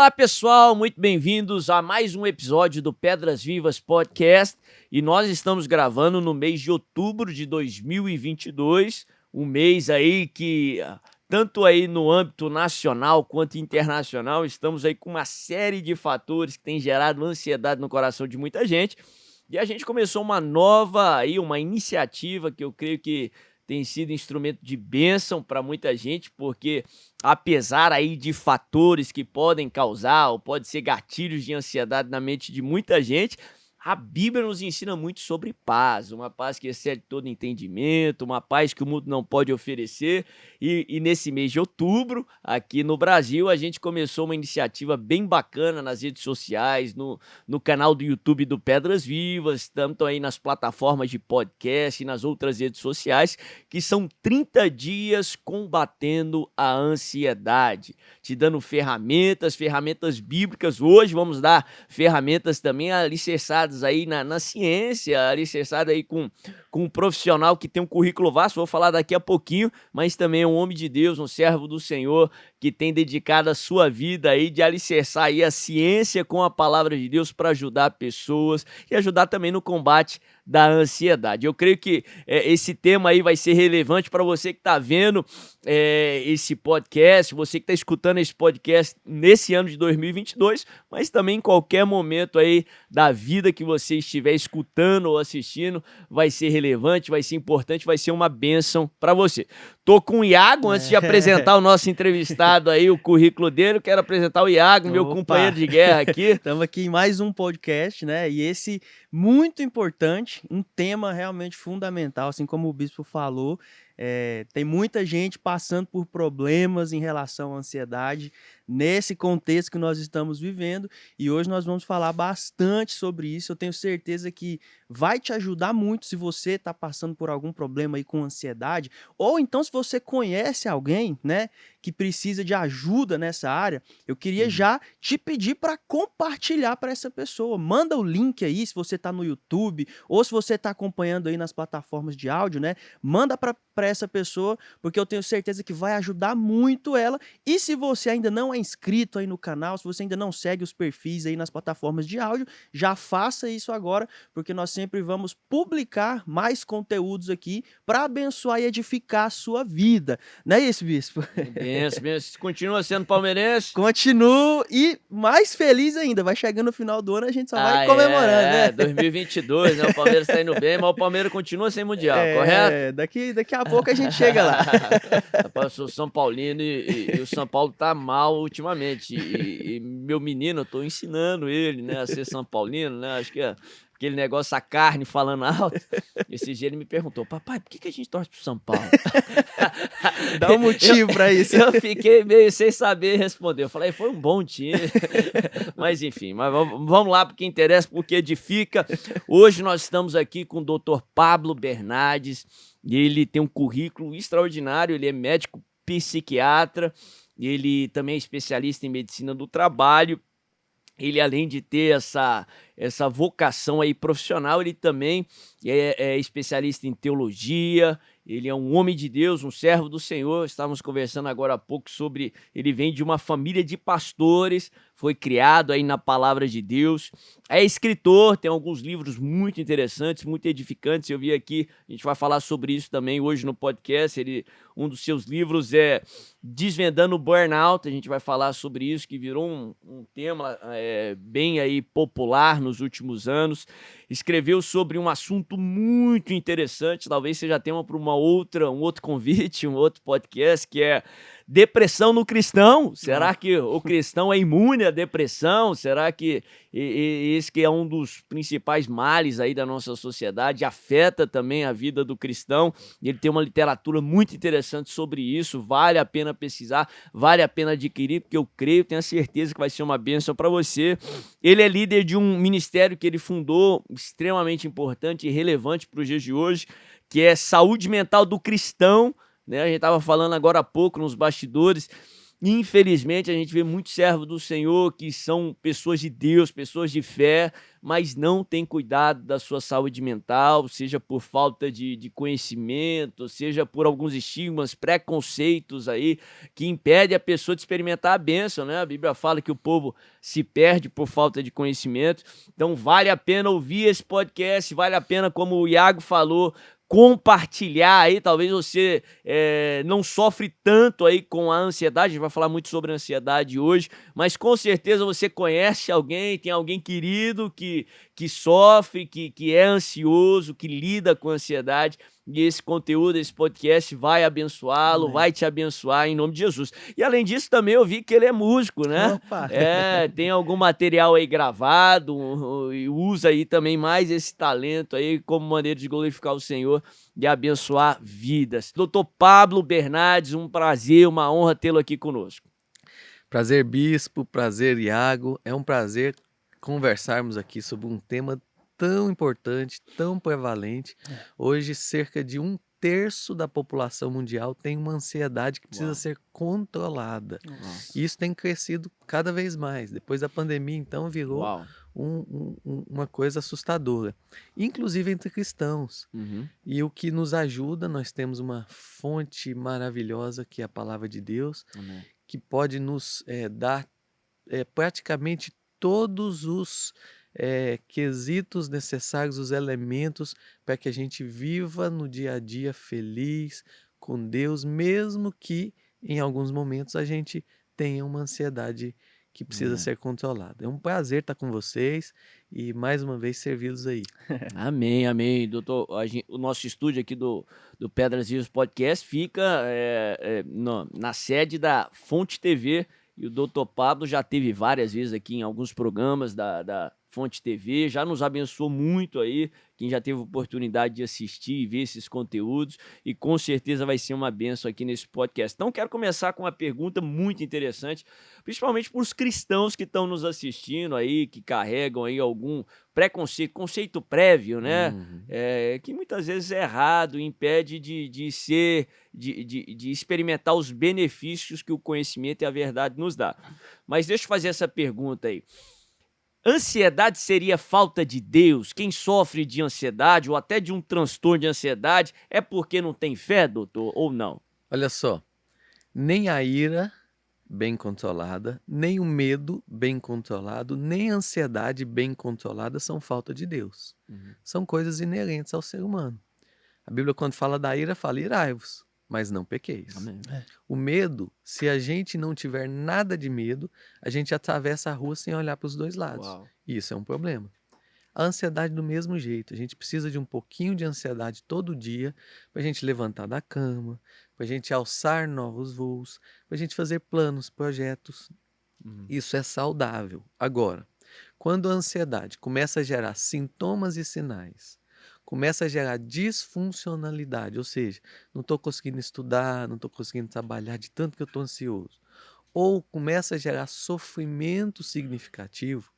Olá, pessoal, muito bem-vindos a mais um episódio do Pedras Vivas Podcast. E nós estamos gravando no mês de outubro de 2022, um mês aí que, tanto aí no âmbito nacional quanto internacional, estamos aí com uma série de fatores que tem gerado ansiedade no coração de muita gente. E a gente começou uma nova aí, uma iniciativa que eu creio que tem sido instrumento de bênção para muita gente, porque apesar aí de fatores que podem causar ou pode ser gatilhos de ansiedade na mente de muita gente, a Bíblia nos ensina muito sobre paz, uma paz que excede todo entendimento, uma paz que o mundo não pode oferecer. E nesse mês de outubro, aqui no Brasil, a gente começou uma iniciativa bem bacana nas redes sociais, no canal do YouTube do Pedras Vivas, tanto aí nas plataformas de podcast e nas outras redes sociais, que são 30 dias combatendo a ansiedade, te dando ferramentas bíblicas. Hoje vamos dar ferramentas também alicerçadas aí na ciência, alicerçada aí com um profissional que tem um currículo vasto, vou falar daqui a pouquinho, mas também é um homem de Deus, um servo do Senhor, que tem dedicado a sua vida aí de alicerçar aí a ciência com a palavra de Deus para ajudar pessoas e ajudar também no combate da ansiedade. Eu creio que esse tema aí vai ser relevante para você que está vendo esse podcast, você que está escutando esse podcast nesse ano de 2022, mas também em qualquer momento aí da vida que você estiver escutando ou assistindo, vai ser relevante, vai ser importante, vai ser uma bênção para você. Tô com o Iago, antes de apresentar o nosso entrevistado aí, o currículo dele, eu quero apresentar o Iago, meu companheiro de guerra aqui. Estamos aqui em mais um podcast, né? E esse muito importante, um tema realmente fundamental, assim como o bispo falou. Tem muita gente passando por problemas em relação à ansiedade nesse contexto que nós estamos vivendo, e hoje nós vamos falar bastante sobre isso. Eu tenho certeza que vai te ajudar muito se você está passando por algum problema aí com ansiedade, ou então se você conhece alguém, né, que precisa de ajuda nessa área. Eu queria já te pedir para compartilhar para essa pessoa. Manda o link aí, se você está no YouTube ou se você está acompanhando aí nas plataformas de áudio, né? Manda para essa pessoa, porque eu tenho certeza que vai ajudar muito ela. E se você ainda não é inscrito aí no canal, se você ainda não segue os perfis aí nas plataformas de áudio, já faça isso agora, porque nós sempre vamos publicar mais conteúdos aqui para abençoar e edificar a sua vida. Não é isso, bispo? Benção. Continua sendo palmeirense? Continuo e mais feliz ainda. Vai chegando no final do ano, a gente só vai comemorando, né? 2022, né? O Palmeiras tá indo bem, mas o Palmeiras continua sem Mundial, correto? Daqui a pouco a gente chega lá. Rapaz, eu sou São Paulino e o São Paulo tá mal ultimamente. E meu menino, eu tô ensinando ele, né, a ser São Paulino, né? Acho que aquele negócio, a carne falando alto. Esse dia ele me perguntou: papai, por que a gente torce pro São Paulo? Dá um motivo pra isso. Eu fiquei meio sem saber responder. Eu falei: foi um bom time. Mas enfim, vamos lá, porque interessa, porque edifica. Hoje nós estamos aqui com o Dr. Pablo Bernardes, e ele tem um currículo extraordinário. Ele é médico psiquiatra, ele também é especialista em medicina do trabalho. Ele, além de ter essa vocação aí profissional, ele também é especialista em teologia. Ele é um homem de Deus, um servo do Senhor. Estávamos conversando agora há pouco sobre... Ele vem de uma família de pastores, foi criado aí na palavra de Deus. É escritor, tem alguns livros muito interessantes, muito edificantes. Eu vi aqui, a gente vai falar sobre isso também hoje no podcast. Um dos seus livros é Desvendando o Burnout. A gente vai falar sobre isso, que virou um tema bem aí popular nos últimos anos. Escreveu sobre um assunto muito interessante, talvez seja tema para um outro convite, um outro podcast, que é depressão no cristão. Será que o cristão é imune à depressão? Será que esse que é um dos principais males aí da nossa sociedade afeta também a vida do cristão? Ele tem uma literatura muito interessante sobre isso, vale a pena pesquisar, vale a pena adquirir, porque eu creio, tenho a certeza que vai ser uma bênção para você. Ele é líder de um ministério que ele fundou, extremamente importante e relevante para os dias de hoje, que é Saúde Mental do Cristão, né? A gente estava falando agora há pouco nos bastidores, Infelizmente, a gente vê muitos servos do Senhor que são pessoas de Deus, pessoas de fé, mas não têm cuidado da sua saúde mental, seja por falta de conhecimento, seja por alguns estigmas, preconceitos aí, que impedem a pessoa de experimentar a bênção, né? A Bíblia fala que o povo se perde por falta de conhecimento. Então, vale a pena ouvir esse podcast, vale a pena, como o Iago falou, compartilhar aí, talvez você não sofre tanto aí com a ansiedade, a gente vai falar muito sobre ansiedade hoje, mas com certeza você conhece alguém, tem alguém querido que sofre, que é ansioso, que lida com ansiedade, e esse conteúdo, esse podcast vai abençoá-lo, Amém. vai te abençoar em nome de Jesus. E além disso, também eu vi que ele é músico, né? Opa! Tem algum material aí gravado e usa aí também mais esse talento aí como maneira de glorificar o Senhor e abençoar vidas. Doutor Pablo Bernardes, um prazer, uma honra tê-lo aqui conosco. Prazer, Bispo, prazer, Iago. É um prazer conversarmos aqui sobre um tema tão importante, tão prevalente. Hoje, cerca de 1/3 da população mundial tem uma ansiedade que precisa Uau. ser controlada. Nossa. E isso tem crescido cada vez mais. Depois da pandemia, então, virou Uau. uma coisa assustadora, inclusive entre cristãos. Uhum. E o que nos ajuda, nós temos uma fonte maravilhosa que é a palavra de Deus, Amém. que pode nos dar praticamente todos os quesitos necessários, os elementos para que a gente viva no dia a dia feliz com Deus, mesmo que em alguns momentos a gente tenha uma ansiedade que precisa Amém. ser controlada. É um prazer estar com vocês e mais uma vez servi-los aí. Amém, amém. Doutor, o nosso estúdio aqui do Pedras Vivas Podcast fica na sede da Fonte TV, e o doutor Pablo já teve várias vezes aqui em alguns programas da Fonte TV, já nos abençoou muito aí, quem já teve oportunidade de assistir e ver esses conteúdos, e com certeza vai ser uma bênção aqui nesse podcast. Então, quero começar com uma pergunta muito interessante, principalmente para os cristãos que estão nos assistindo aí, que carregam aí algum preconceito, conceito prévio, né? Uhum. Que muitas vezes é errado, impede de experimentar os benefícios que o conhecimento e a verdade nos dá. Mas deixa eu fazer essa pergunta aí. Ansiedade seria falta de Deus? Quem sofre de ansiedade ou até de um transtorno de ansiedade é porque não tem fé, doutor, ou não? Olha só, nem a ira bem controlada, nem o medo bem controlado, nem a ansiedade bem controlada são falta de Deus. Uhum. São coisas inerentes ao ser humano. A Bíblia, quando fala da ira, fala irai-vos, mas não pequeis. Amém. O medo, se a gente não tiver nada de medo, a gente atravessa a rua sem olhar para os dois lados. Uau. E isso é um problema. A ansiedade do mesmo jeito. A gente precisa de um pouquinho de ansiedade todo dia para a gente levantar da cama, para a gente alçar novos voos, para a gente fazer planos, projetos. Uhum. Isso é saudável. Agora, quando a ansiedade começa a gerar sintomas e sinais, começa a gerar disfuncionalidade, ou seja, não estou conseguindo estudar, não estou conseguindo trabalhar de tanto que eu estou ansioso, ou começa a gerar sofrimento significativo,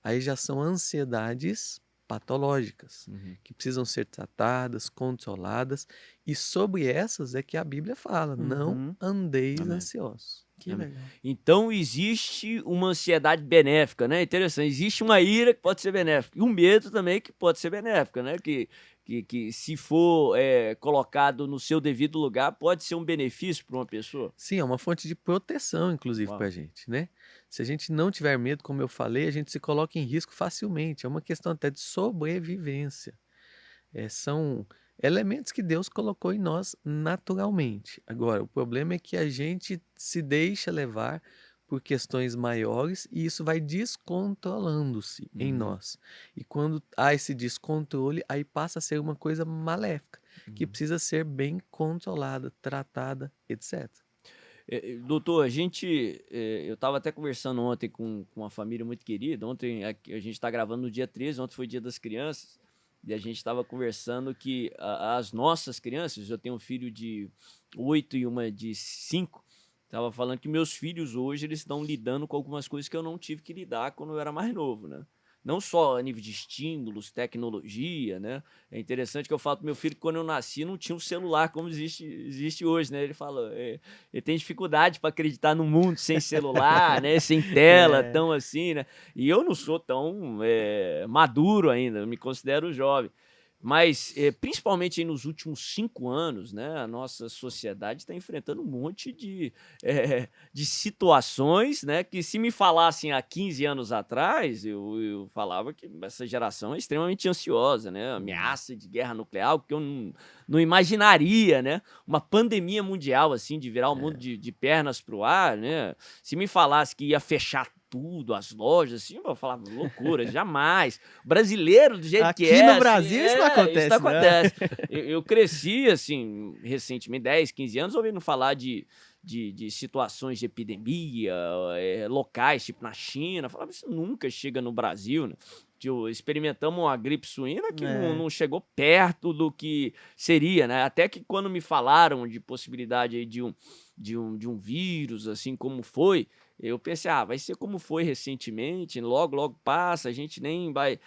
aí já são ansiedades patológicas, Uhum. que precisam ser tratadas, controladas, e sobre essas é que a Bíblia fala, não Uhum. andeis Amém. ansiosos. Que Amém. legal. Então existe uma ansiedade benéfica, né? Interessante. Existe uma ira que pode ser benéfica e um medo também que pode ser benéfica, né? Que se for colocado no seu devido lugar, pode ser um benefício para uma pessoa. Sim, é uma fonte de proteção, inclusive, Uau. para a gente, né? Se a gente não tiver medo, como eu falei, a gente se coloca em risco facilmente. É uma questão até de sobrevivência. São elementos que Deus colocou em nós naturalmente. Agora, o problema é que a gente se deixa levar por questões maiores e isso vai descontrolando-se em Uhum. nós. E quando há esse descontrole, aí passa a ser uma coisa maléfica, que Uhum. precisa ser bem controlada, tratada, etc. Doutor, eu estava até conversando ontem com uma família muito querida. Ontem a gente está gravando no dia 13, ontem foi Dia das Crianças, e a gente estava conversando que as nossas crianças, eu tenho um filho de 8 e uma de 5, estava falando que meus filhos hoje eles estão lidando com algumas coisas que eu não tive que lidar quando eu era mais novo, né? não só a nível de estímulos, tecnologia, né? É interessante que eu falo pro meu filho que quando eu nasci não tinha um celular como existe hoje, né? Ele fala, ele tem dificuldade para acreditar no mundo sem celular, né? Sem tela, É. tão assim, né? E eu não sou tão maduro ainda, eu me considero jovem. Mas, principalmente aí nos últimos 5 anos, né, a nossa sociedade está enfrentando um monte de situações, né, que se me falassem há 15 anos atrás, eu falava que essa geração é extremamente ansiosa, né, ameaça de guerra nuclear, o que eu não imaginaria, né, uma pandemia mundial, assim, de virar o mundo de pernas para o ar, né, se me falasse que ia fechar tudo, as lojas, assim, eu falava, loucura, jamais. Brasileiro, do jeito que Aqui no assim, Brasil isso não isso não acontece, não. acontece. Eu cresci, assim, recentemente, 10, 15 anos, ouvindo falar de situações de epidemia, locais, tipo na China. Eu falava, isso nunca chega no Brasil, né? Experimentamos uma gripe suína que não chegou perto do que seria, né? Até que quando me falaram de possibilidade aí de um vírus, assim como foi, eu pensei, vai ser como foi recentemente, logo passa, a gente nem vai.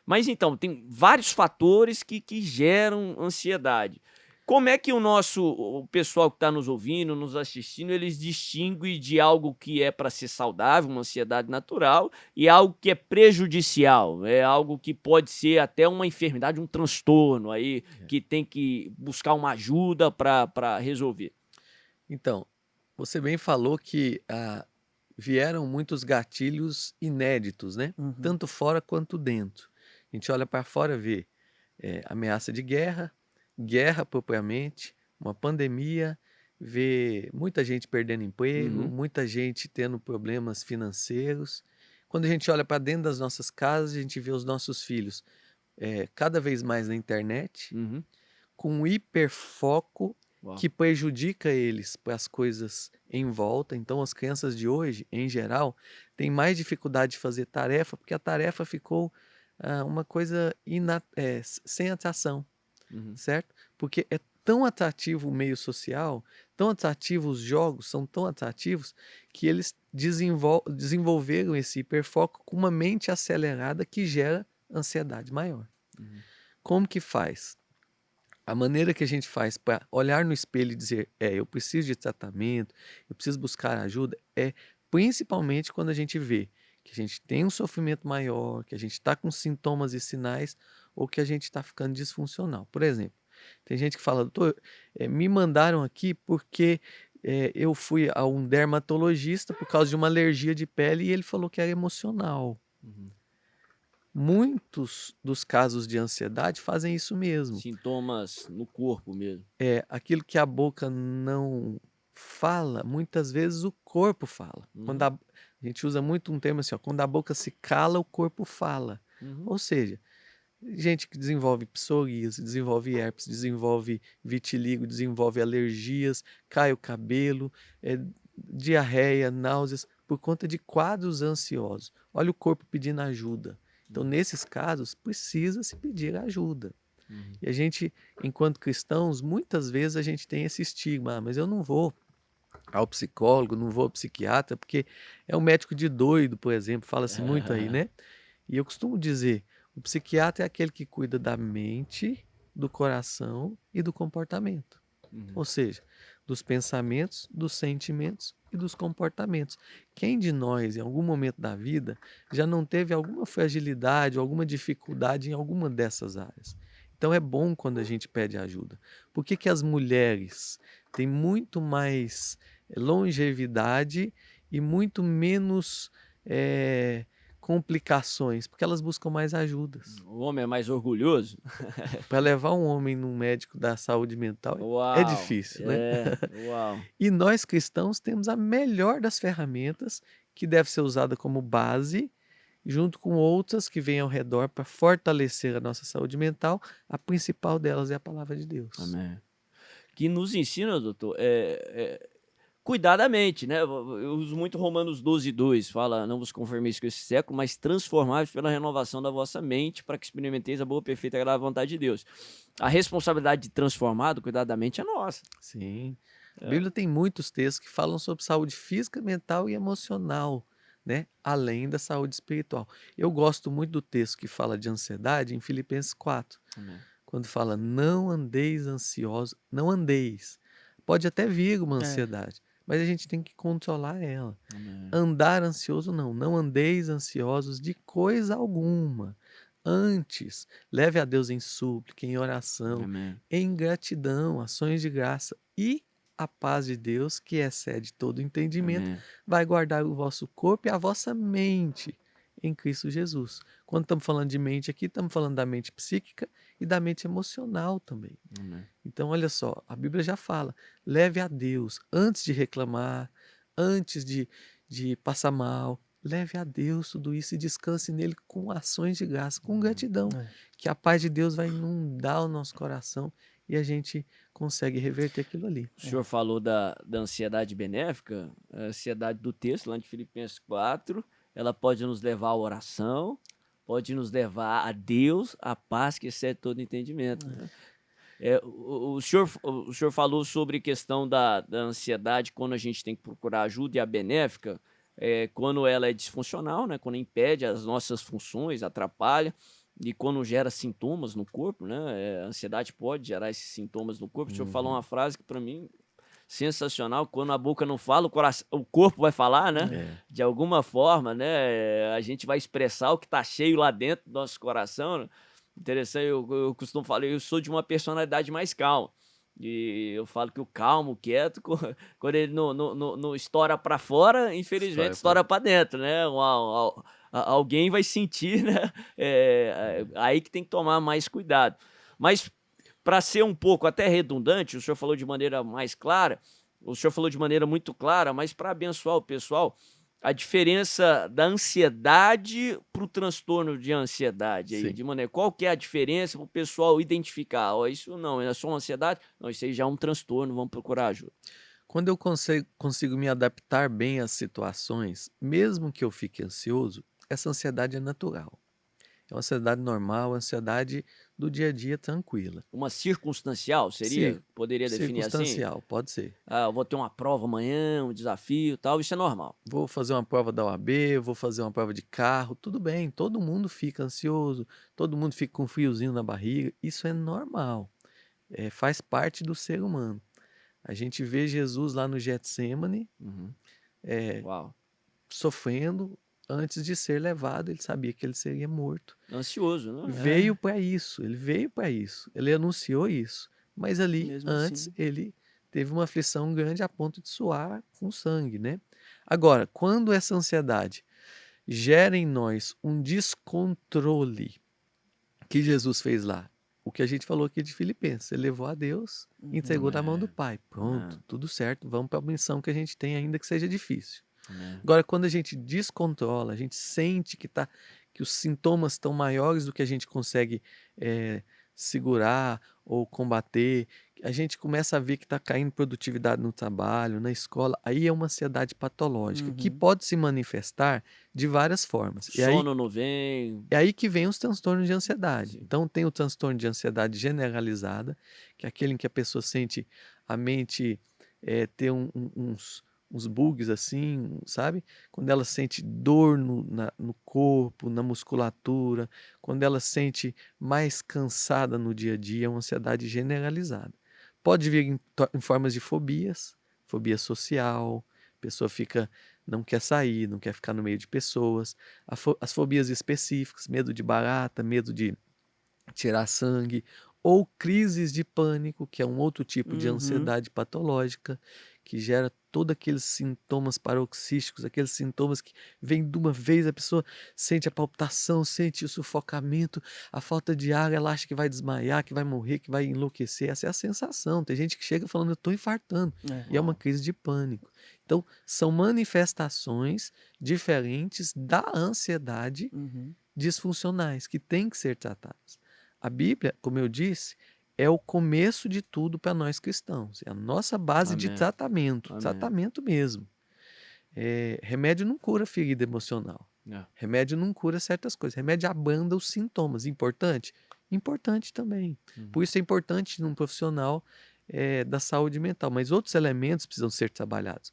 Mas então, tem vários fatores que geram ansiedade. Como é que o pessoal que está nos ouvindo, nos assistindo, eles distinguem de algo que é para ser saudável, uma ansiedade natural, e algo que é prejudicial, é algo que pode ser até uma enfermidade, um transtorno aí, que tem que buscar uma ajuda para resolver? Então, você bem falou que vieram muitos gatilhos inéditos, né? Uhum. Tanto fora quanto dentro. A gente olha para fora e vê ameaça de guerra, guerra propriamente, uma pandemia, vê muita gente perdendo emprego, muita gente tendo problemas financeiros. Quando a gente olha para dentro das nossas casas, a gente vê os nossos filhos cada vez mais na internet, com um hiperfoco Uau. que prejudica eles para as coisas em volta. Então, as crianças de hoje, em geral, têm mais dificuldade de fazer tarefa, porque a tarefa ficou uma coisa sem atração, certo? Porque é tão atrativo o meio social, tão atrativo os jogos, são tão atrativos, que eles desenvolveram esse hiperfoco com uma mente acelerada que gera ansiedade maior. Como que faz? A maneira que a gente faz para olhar no espelho e dizer, eu preciso de tratamento, eu preciso buscar ajuda, é principalmente quando a gente vê que a gente tem um sofrimento maior, que a gente está com sintomas e sinais, ou que a gente está ficando disfuncional. Por exemplo, tem gente que fala, doutor, me mandaram aqui porque eu fui a um dermatologista por causa de uma alergia de pele e ele falou que era emocional. Muitos dos casos de ansiedade fazem isso mesmo. Sintomas no corpo mesmo. Aquilo que a boca não fala, muitas vezes o corpo fala. Quando a gente usa muito um termo assim, quando a boca se cala, o corpo fala. Ou seja, gente que desenvolve psoríase, desenvolve herpes, desenvolve vitiligo, desenvolve alergias, cai o cabelo, diarreia, náuseas, por conta de quadros ansiosos. Olha o corpo pedindo ajuda. Então, nesses casos, precisa se pedir ajuda. E a gente, enquanto cristãos, muitas vezes a gente tem esse estigma, mas eu não vou ao psicólogo, não vou ao psiquiatra, porque é um médico de doido, por exemplo, fala-se muito aí, né? E eu costumo dizer, o psiquiatra é aquele que cuida da mente, do coração e do comportamento. Ou seja, dos pensamentos, dos sentimentos e dos comportamentos. Quem de nós, em algum momento da vida, já não teve alguma fragilidade, alguma dificuldade em alguma dessas áreas? Então é bom quando a gente pede ajuda. Por que as mulheres têm muito mais longevidade e muito menos complicações? Porque elas buscam mais ajudas. O homem é mais orgulhoso? Para levar um homem num médico da saúde mental é difícil, né? Uau. E nós cristãos temos a melhor das ferramentas que deve ser usada como base, junto com outras que vêm ao redor para fortalecer a nossa saúde mental. A principal delas é a palavra de Deus. Amém. Que nos ensina, doutor, cuidar da mente, né? Eu uso muito Romanos 12:2, fala, não vos conformeis com esse século, mas transformai-vos pela renovação da vossa mente, para que experimenteis a boa, perfeita e agradável vontade de Deus. A responsabilidade de transformar, do cuidar da mente é nossa. Sim. A Bíblia tem muitos textos que falam sobre saúde física, mental e emocional né? Além da saúde espiritual. Eu gosto muito do texto que fala de ansiedade em Filipenses 4, Amém. quando fala não andeis ansiosos, não andeis. Pode até vir uma ansiedade, mas a gente tem que controlar ela. Amém. Andar ansioso não andeis ansiosos de coisa alguma. Antes, leve a Deus em súplica, em oração, Amém. em gratidão, ações de graça, e a paz de Deus, que excede todo entendimento, Amém. vai guardar o vosso corpo e a vossa mente em Cristo Jesus. Quando estamos falando de mente aqui, estamos falando da mente psíquica e da mente emocional também. Amém. Então, olha só, a Bíblia já fala, leve a Deus antes de reclamar, antes de passar mal, leve a Deus tudo isso e descanse nele com ações de graça, com gratidão, que a paz de Deus vai inundar o nosso coração e a gente consegue reverter aquilo ali. O senhor falou da ansiedade benéfica, a ansiedade do texto, lá de Filipenses 4, ela pode nos levar à oração, pode nos levar a Deus, a paz que excede todo entendimento. Né? O senhor falou sobre a questão da ansiedade, quando a gente tem que procurar ajuda, e a benéfica, quando ela é disfuncional, né? Quando impede as nossas funções, atrapalha, e quando gera sintomas no corpo, né? A ansiedade pode gerar esses sintomas no corpo. O senhor falou uma frase que, para mim, sensacional: quando a boca não fala, o corpo vai falar, né? De alguma forma, né? A gente vai expressar o que está cheio lá dentro do nosso coração, né? Interessante, eu costumo falar, eu sou de uma personalidade mais calma. E eu falo que o calmo, o quieto, quando ele não estoura para fora, infelizmente estoura para dentro, né? Alguém vai sentir, né? Aí que tem que tomar mais cuidado. Mas, para ser um pouco até redundante, o senhor falou de maneira mais clara, o senhor falou de maneira muito clara, mas para abençoar o pessoal, a diferença da ansiedade para o transtorno de ansiedade aí, Sim. de maneira, qual que é a diferença para o pessoal identificar? Ó, isso não, é só uma ansiedade? Não, isso aí já é um transtorno, vamos procurar ajuda. Quando eu consigo me adaptar bem às situações, mesmo que eu fique ansioso, essa ansiedade é natural. É uma ansiedade normal, ansiedade do dia a dia tranquila. Uma circunstancial seria? Poderia definir assim? Circunstancial, pode ser. Ah, eu vou ter uma prova amanhã, um desafio e tal, isso é normal. Vou fazer uma prova da OAB, vou fazer uma prova de carro, tudo bem, todo mundo fica ansioso, todo mundo fica com um friozinho na barriga, isso é normal, faz parte do ser humano. A gente vê Jesus lá no Getsêmani, Uau. sofrendo antes de ser levado, ele sabia que ele seria morto. Ansioso, né? Veio para isso, ele veio para isso, ele anunciou isso, mas ali Mesmo antes assim. ele teve uma aflição grande a ponto de suar com sangue, né? Agora, quando essa ansiedade gera em nós um descontrole que Jesus fez lá, o que a gente falou aqui de Filipenses, ele levou a Deus, entregou na mão do Pai, pronto, tudo certo, vamos para a missão que a gente tem, ainda que seja difícil. Agora, quando a gente descontrola, a gente sente que os sintomas estão maiores do que a gente consegue segurar ou combater, a gente começa a ver que está caindo produtividade no trabalho, na escola, aí é uma ansiedade patológica, que pode se manifestar de várias formas. Sono não vem. É aí que vem os transtornos de ansiedade. Sim. Então, tem o transtorno de ansiedade generalizada, que é aquele em que a pessoa sente a mente ter uns bugs assim, sabe? Quando ela sente dor no corpo, na musculatura, quando ela sente mais cansada no dia a dia, é uma ansiedade generalizada. Pode vir em formas de fobias, fobia social, a pessoa não quer sair, não quer ficar no meio de pessoas. As fobias específicas, medo de barata, medo de tirar sangue, ou crises de pânico, que é um outro tipo de ansiedade patológica, que gera todos aqueles sintomas paroxísticos, aqueles sintomas que vêm de uma vez, a pessoa sente a palpitação, sente o sufocamento, a falta de ar, ela acha que vai desmaiar, que vai morrer, que vai enlouquecer. Essa é a sensação. Tem gente que chega falando, eu estou infartando, e é uma crise de pânico. Então, são manifestações diferentes da ansiedade disfuncionais, que têm que ser tratadas. A Bíblia, como eu disse, é o começo de tudo para nós cristãos. É a nossa base de tratamento, tratamento mesmo. Remédio não cura ferida emocional. Remédio não cura certas coisas. Remédio abranda os sintomas. Importante? Importante também. Por isso é importante num profissional da saúde mental. Mas outros elementos precisam ser trabalhados.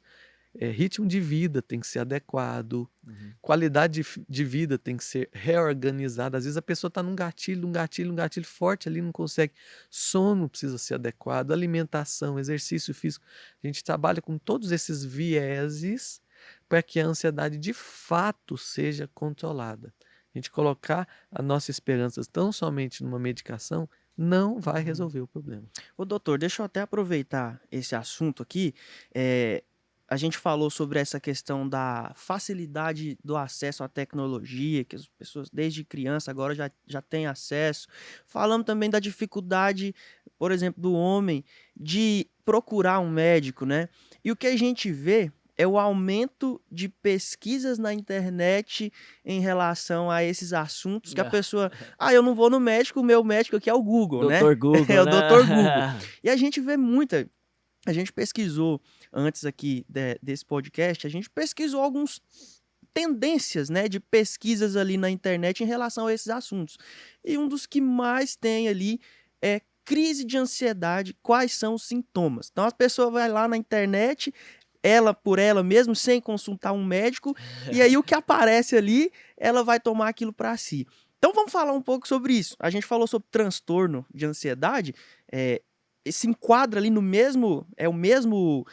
ritmo de vida tem que ser adequado, Uhum. qualidade de vida tem que ser reorganizada. Às vezes a pessoa está num gatilho forte ali, não consegue. Sono precisa ser adequado, alimentação, exercício físico. A gente trabalha com todos esses vieses para que a ansiedade de fato seja controlada. A gente colocar a nossa esperança tão somente numa medicação não vai resolver o problema. Ô, doutor, deixa eu até aproveitar esse assunto aqui. É, a gente falou sobre essa questão da facilidade do acesso à tecnologia, que as pessoas desde criança agora já têm acesso. Falamos também da dificuldade, por exemplo, do homem de procurar um médico, né? E o que a gente vê é o aumento de pesquisas na internet em relação a esses assuntos que a pessoa... Ah, eu não vou no médico, o meu médico aqui é o Google, né? Doutor Google, É o né? Dr. Google. E a gente vê muita... A gente pesquisou, antes aqui desse podcast, a gente pesquisou algumas tendências, né, de pesquisas ali na internet em relação a esses assuntos. E um dos que mais tem ali é crise de ansiedade, quais são os sintomas. Então a pessoa vai lá na internet, ela por ela mesmo, sem consultar um médico, e aí o que aparece ali, ela vai tomar aquilo para si. Então vamos falar um pouco sobre isso. A gente falou sobre transtorno de ansiedade, se enquadra ali no mesmo, é o mesmo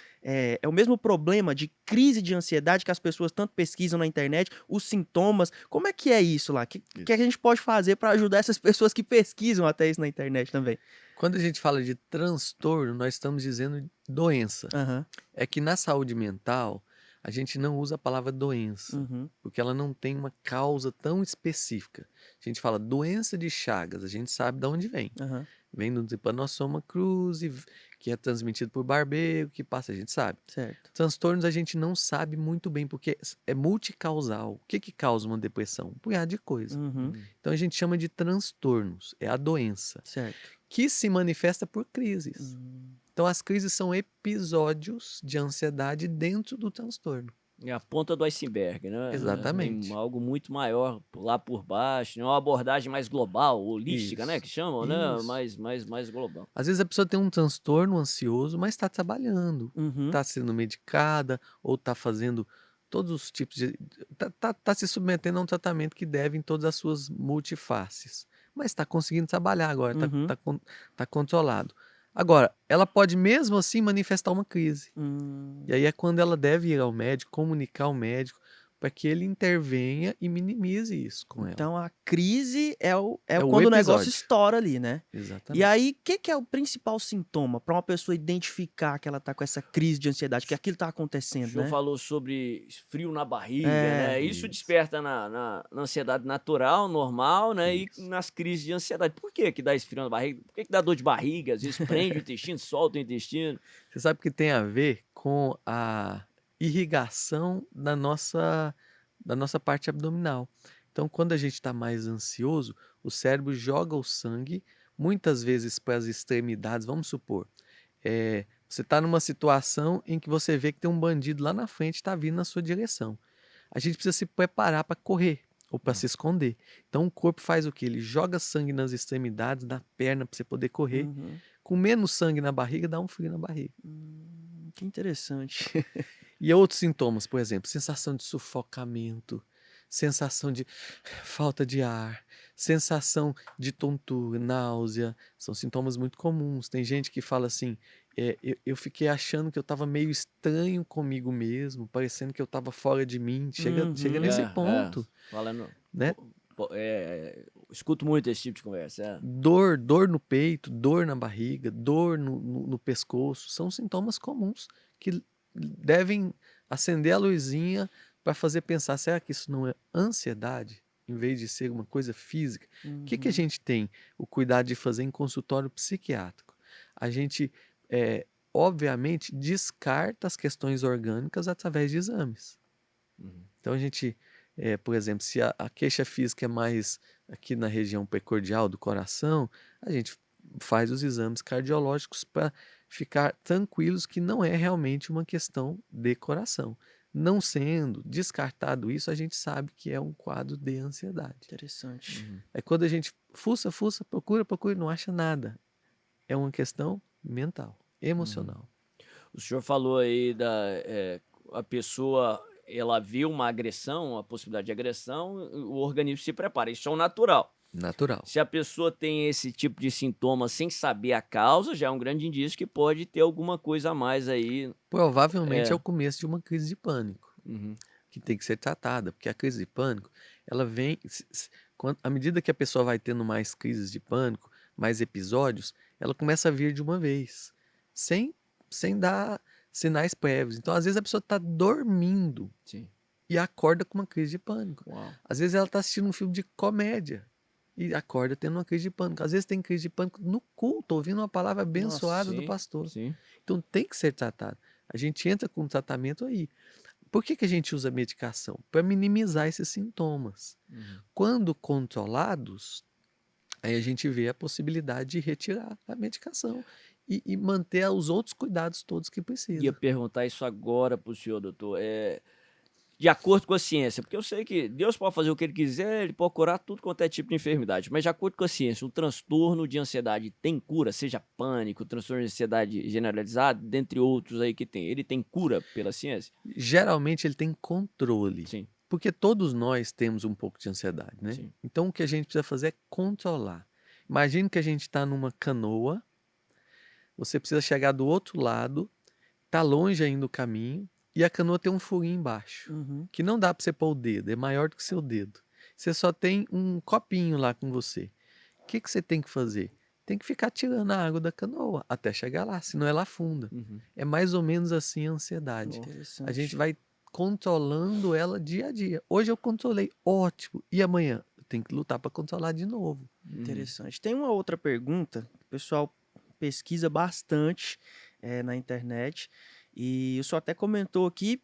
problema de crise de ansiedade que as pessoas tanto pesquisam na internet, os sintomas. Como é que é isso lá? O que a gente pode fazer para ajudar essas pessoas que pesquisam até isso na internet também? Quando a gente fala de transtorno, nós estamos dizendo doença. Aham. É que na saúde mental, a gente não usa a palavra doença, Uhum. porque ela não tem uma causa tão específica. A gente fala doença de Chagas, a gente sabe de onde vem. Aham. Vem do Trypanosoma cruzi, que é transmitido por barbeiro, que passa, a gente sabe. Certo. Transtornos a gente não sabe muito bem, porque é multicausal. O que causa uma depressão? Um punhado de coisa. Uhum. Então a gente chama de transtornos, é a doença, Certo. que se manifesta por crises. Então as crises são episódios de ansiedade dentro do transtorno. É a ponta do iceberg, né? Exatamente. Tem algo muito maior lá por baixo, né? Uma abordagem mais global, holística, Isso, né? Que chamam, né? isso. Mais global. Às vezes a pessoa tem um transtorno ansioso, mas está trabalhando, Uhum. está sendo medicada ou está fazendo todos os tipos de... Está se submetendo a um tratamento que deve em todas as suas multifaces. Mas está conseguindo trabalhar agora, Uhum. tá controlado. Agora, ela pode mesmo assim manifestar uma crise. E aí é quando ela deve ir ao médico, comunicar ao médico, para que ele intervenha e minimize isso com ela. Então a crise é o quando o negócio episódio. estoura ali, né? Exatamente. E aí, o que é o principal sintoma para uma pessoa identificar que ela tá com essa crise de ansiedade, que aquilo tá O acontecendo, senhor né? falou sobre frio na barriga, É, né? Isso isso. desperta na ansiedade natural, normal, né? Isso. E nas crises de ansiedade. Por que dá esse frio na barriga? Por que dá dor de barriga? Às vezes prende o intestino, solta o intestino. Você sabe que tem a ver com a irrigação da nossa parte abdominal. Então, quando a gente está mais ansioso, o cérebro joga o sangue, muitas vezes para as extremidades. Vamos supor, você está numa situação em que você vê que tem um bandido lá na frente, está vindo na sua direção. A gente precisa se preparar para correr ou para se esconder. Então, o corpo faz o quê? Ele joga sangue nas extremidades, na perna, para você poder correr. Uhum. Com menos sangue na barriga, dá um frio na barriga. Que interessante. E outros sintomas, por exemplo, sensação de sufocamento, sensação de falta de ar, sensação de tontura, náusea, são sintomas muito comuns. Tem gente que fala assim, eu fiquei achando que eu estava meio estranho comigo mesmo, parecendo que eu estava fora de mim. Chega nesse ponto, Falando, né? Escuto muito esse tipo de conversa. Dor no peito, dor na barriga, dor no pescoço, são sintomas comuns que devem acender a luzinha para fazer pensar, será que isso não é ansiedade, em vez de ser uma coisa física? O que a gente tem o cuidado de fazer em consultório psiquiátrico? A gente, obviamente, descarta as questões orgânicas através de exames. Então a gente, por exemplo, se a queixa física é mais aqui na região precordial do coração, a gente faz os exames cardiológicos para ficar tranquilos que não é realmente uma questão de coração. Não sendo descartado isso, a gente sabe que é um quadro de ansiedade. Interessante. É quando a gente fuça, procura e não acha nada. É uma questão mental, emocional. O senhor falou aí a pessoa ela vê uma agressão, a possibilidade de agressão, o organismo se prepara. Isso é o natural. Natural. Se a pessoa tem esse tipo de sintoma sem saber a causa, já é um grande indício que pode ter alguma coisa a mais aí. Provavelmente é É. o começo de uma crise de pânico, Uhum. que tem que ser tratada, porque a crise de pânico, ela vem, à medida que a pessoa vai tendo mais crises de pânico, mais episódios, ela começa a vir de uma vez, sem, sem dar sinais prévios. Então, às vezes, a pessoa está dormindo Sim. e acorda com uma crise de pânico. Uau. Às vezes, ela está assistindo um filme de comédia e acorda tendo uma crise de pânico. Às vezes, tem crise de pânico no culto, ouvindo uma palavra abençoada do Sim, pastor. sim. Então, tem que ser tratado. A gente entra com um tratamento aí. Por que a gente usa medicação? Para minimizar esses sintomas. Uhum. Quando controlados, aí a gente vê a possibilidade de retirar a medicação e manter os outros cuidados todos que Ia precisa. perguntar isso agora para o senhor, doutor. De acordo com a ciência, porque eu sei que Deus pode fazer o que ele quiser, ele pode curar tudo quanto é tipo de enfermidade, mas de acordo com a ciência, o transtorno de ansiedade tem cura, seja pânico, transtorno de ansiedade generalizado, dentre outros aí que tem. Ele tem cura pela ciência? Geralmente ele tem controle, Sim, porque todos nós temos um pouco de ansiedade, né? sim. Então o que a gente precisa fazer é controlar. Imagine que a gente está numa canoa, você precisa chegar do outro lado, tá longe ainda o caminho, e a canoa tem um furinho embaixo, Uhum. que não dá para você pôr o dedo, é maior do que seu dedo. Você só tem um copinho lá com você. O que você tem que fazer? Tem que ficar tirando a água da canoa até chegar lá, senão ela afunda. Uhum. É mais ou menos assim a ansiedade. Nossa. A Interessante. gente vai controlando ela dia a dia. Hoje eu controlei, ótimo. E amanhã? Eu tenho que lutar para controlar de novo. Interessante. Tem uma outra pergunta que o pessoal pesquisa bastante na internet e o senhor até comentou aqui,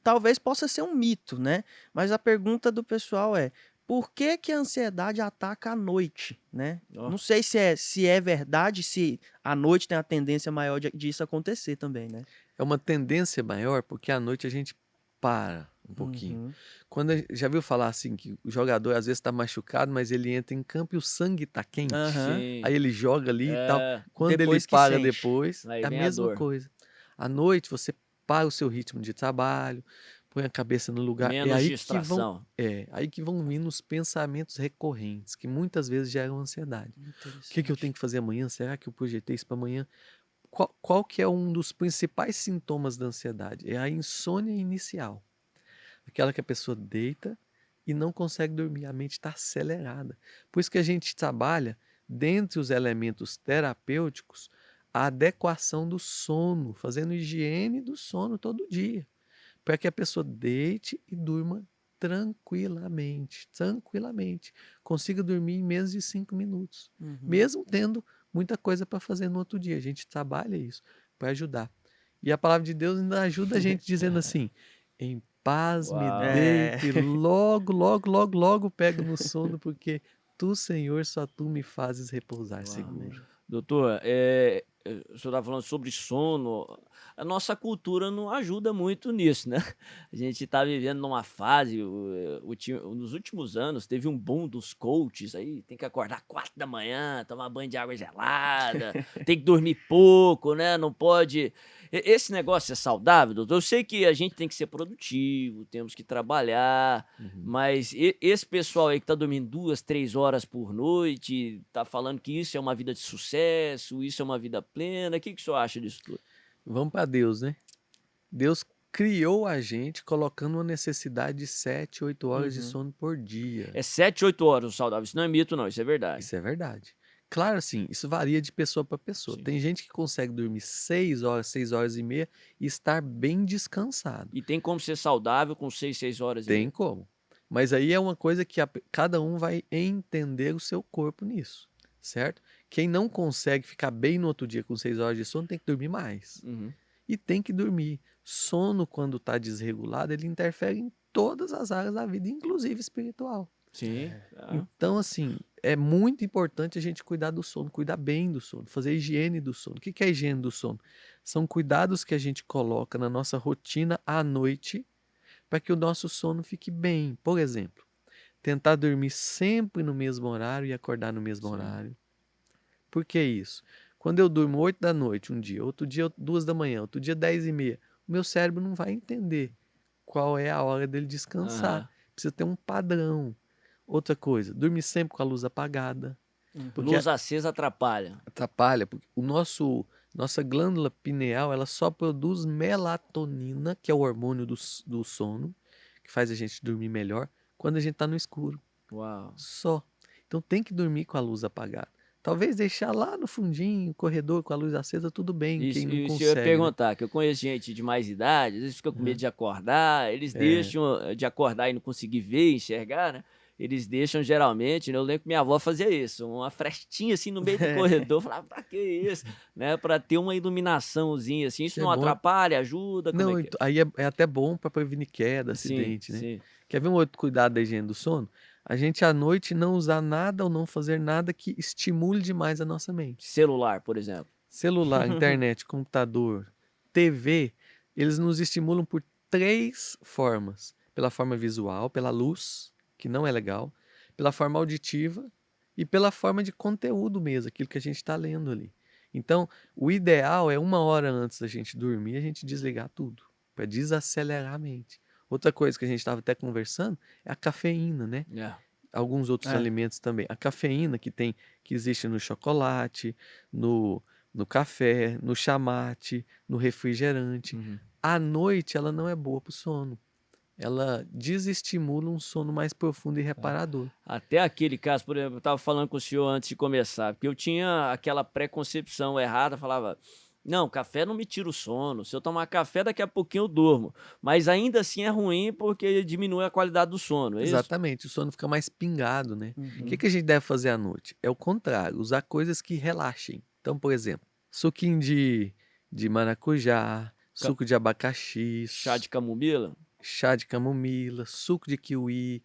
talvez possa ser um mito, né? Mas a pergunta do pessoal é: por que que a ansiedade ataca à noite, né? Ó. Não sei se é verdade, se à noite tem a tendência maior disso acontecer também, né? É uma tendência maior porque à noite a gente para um pouquinho. Uhum. Já viu falar assim que o jogador às vezes está machucado, mas ele entra em campo e o sangue está quente? Aham. Sim. Aí ele joga ali e tal. É, Quando Depois ele que para sente. depois, Aí é a vem a mesma dor. coisa. À noite você para o seu ritmo de trabalho, põe a cabeça no lugar. É Menos aí distração. aí que vão vindo os pensamentos recorrentes, que muitas vezes geram ansiedade. O que eu tenho que fazer amanhã? Será que eu projetei isso para amanhã? Qual que é um dos principais sintomas da ansiedade? É a insônia inicial. Aquela que a pessoa deita e não consegue dormir, a mente está acelerada. Por isso que a gente trabalha, dentre os elementos terapêuticos, a adequação do sono, fazendo higiene do sono todo dia, para que a pessoa deite e durma tranquilamente, consiga dormir em menos de 5 minutos, Uhum. mesmo tendo muita coisa para fazer no outro dia. A gente trabalha isso para ajudar. E a palavra de Deus ainda ajuda a gente dizendo assim: em paz me Uau. deito e logo pego no sono, porque tu, Senhor, só tu me fazes repousar seguro. Doutor, o senhor estava falando sobre sono. A nossa cultura não ajuda muito nisso, né? A gente está vivendo numa fase, nos últimos anos, teve um boom dos coaches aí, tem que acordar 4 da manhã, tomar banho de água gelada, tem que dormir pouco, né? Não pode. Esse negócio é saudável, doutor? Eu sei que a gente tem que ser produtivo, temos que trabalhar, mas esse pessoal aí que tá dormindo 2, 3 horas por noite, tá falando que isso é uma vida de sucesso, isso é uma vida plena. O que o senhor acha disso tudo? Vamos para Deus, né? Deus criou a gente colocando uma necessidade de 7, 8 horas de sono por dia. É 7, 8 horas o saudável. Isso não é mito, não, isso é verdade. Isso é verdade. Claro, assim, isso varia de pessoa para pessoa. Sim. Tem gente que consegue dormir 6 horas, 6 horas e meia e estar bem descansado. E tem como ser saudável com 6, 6 horas e Tem meia. como. Mas aí é uma coisa que cada um vai entender o seu corpo nisso, certo? Quem não consegue ficar bem no outro dia com 6 horas de sono tem que dormir mais. Uhum. E tem que dormir. Sono, quando está desregulado, ele interfere em todas as áreas da vida, inclusive espiritual. Sim. Então, assim, é muito importante a gente cuidar do sono, cuidar bem do sono, fazer higiene do sono. O que é a higiene do sono? São cuidados que a gente coloca na nossa rotina à noite para que o nosso sono fique bem. Por exemplo, tentar dormir sempre no mesmo horário e acordar no mesmo horário. Por que isso? Quando eu durmo 8 da noite um dia, outro dia 2 da manhã, outro dia 10 e meia, meu cérebro não vai entender qual é a hora dele descansar. Aham. Precisa ter um padrão. Outra coisa, dormir sempre com a luz apagada, porque Luz acesa atrapalha. atrapalha, porque nossa glândula pineal, ela só produz melatonina, que é o hormônio do sono, que faz a gente dormir melhor, quando a gente está no escuro. Uau. Só. Então tem que dormir com a luz apagada. Talvez deixar lá no fundinho, corredor com a luz acesa, tudo bem, quem não Isso eu ia consegue, né? perguntar, que eu conheço gente de mais idade, às vezes fica com medo de acordar, eles deixam de acordar e não conseguir ver, enxergar, né? Eles deixam geralmente, né? Eu lembro que minha avó fazia isso, uma frestinha assim no meio do corredor, eu falava, pra que isso? Né? Pra ter uma iluminaçãozinha assim, isso É não bom. atrapalha, ajuda, como Não, é que é? aí é até bom para prevenir queda, Sim, acidente, né? sim. Quer ver um outro cuidado da higiene do sono? A gente à noite não usar nada ou não fazer nada que estimule demais a nossa mente. Celular, por exemplo. Celular, internet, computador, TV, eles nos estimulam por 3 formas. Pela forma visual, pela luz, que não é legal, pela forma auditiva e pela forma de conteúdo mesmo, aquilo que a gente está lendo ali. Então, o ideal é 1 hora antes da gente dormir, a gente desligar tudo, para desacelerar a mente. Outra coisa que a gente estava até conversando é a cafeína, né? É. Alguns outros É. alimentos também. A cafeína que existe no chocolate, no café, no chamate, no refrigerante. Uhum. À noite ela não é boa para o sono. Ela desestimula um sono mais profundo e reparador. Até aquele caso, por exemplo, eu estava falando com o senhor antes de começar, porque eu tinha aquela preconcepção errada, falava, não, café não me tira o sono, se eu tomar café daqui a pouquinho eu durmo, mas ainda assim é ruim porque diminui a qualidade do sono, é isso? Exatamente, o sono fica mais pingado, né? O Uhum. que a gente deve fazer à noite? É o contrário, usar coisas que relaxem. Então, por exemplo, suquinho de maracujá, suco de abacaxi, Chá de camomila? chá de camomila, suco de kiwi,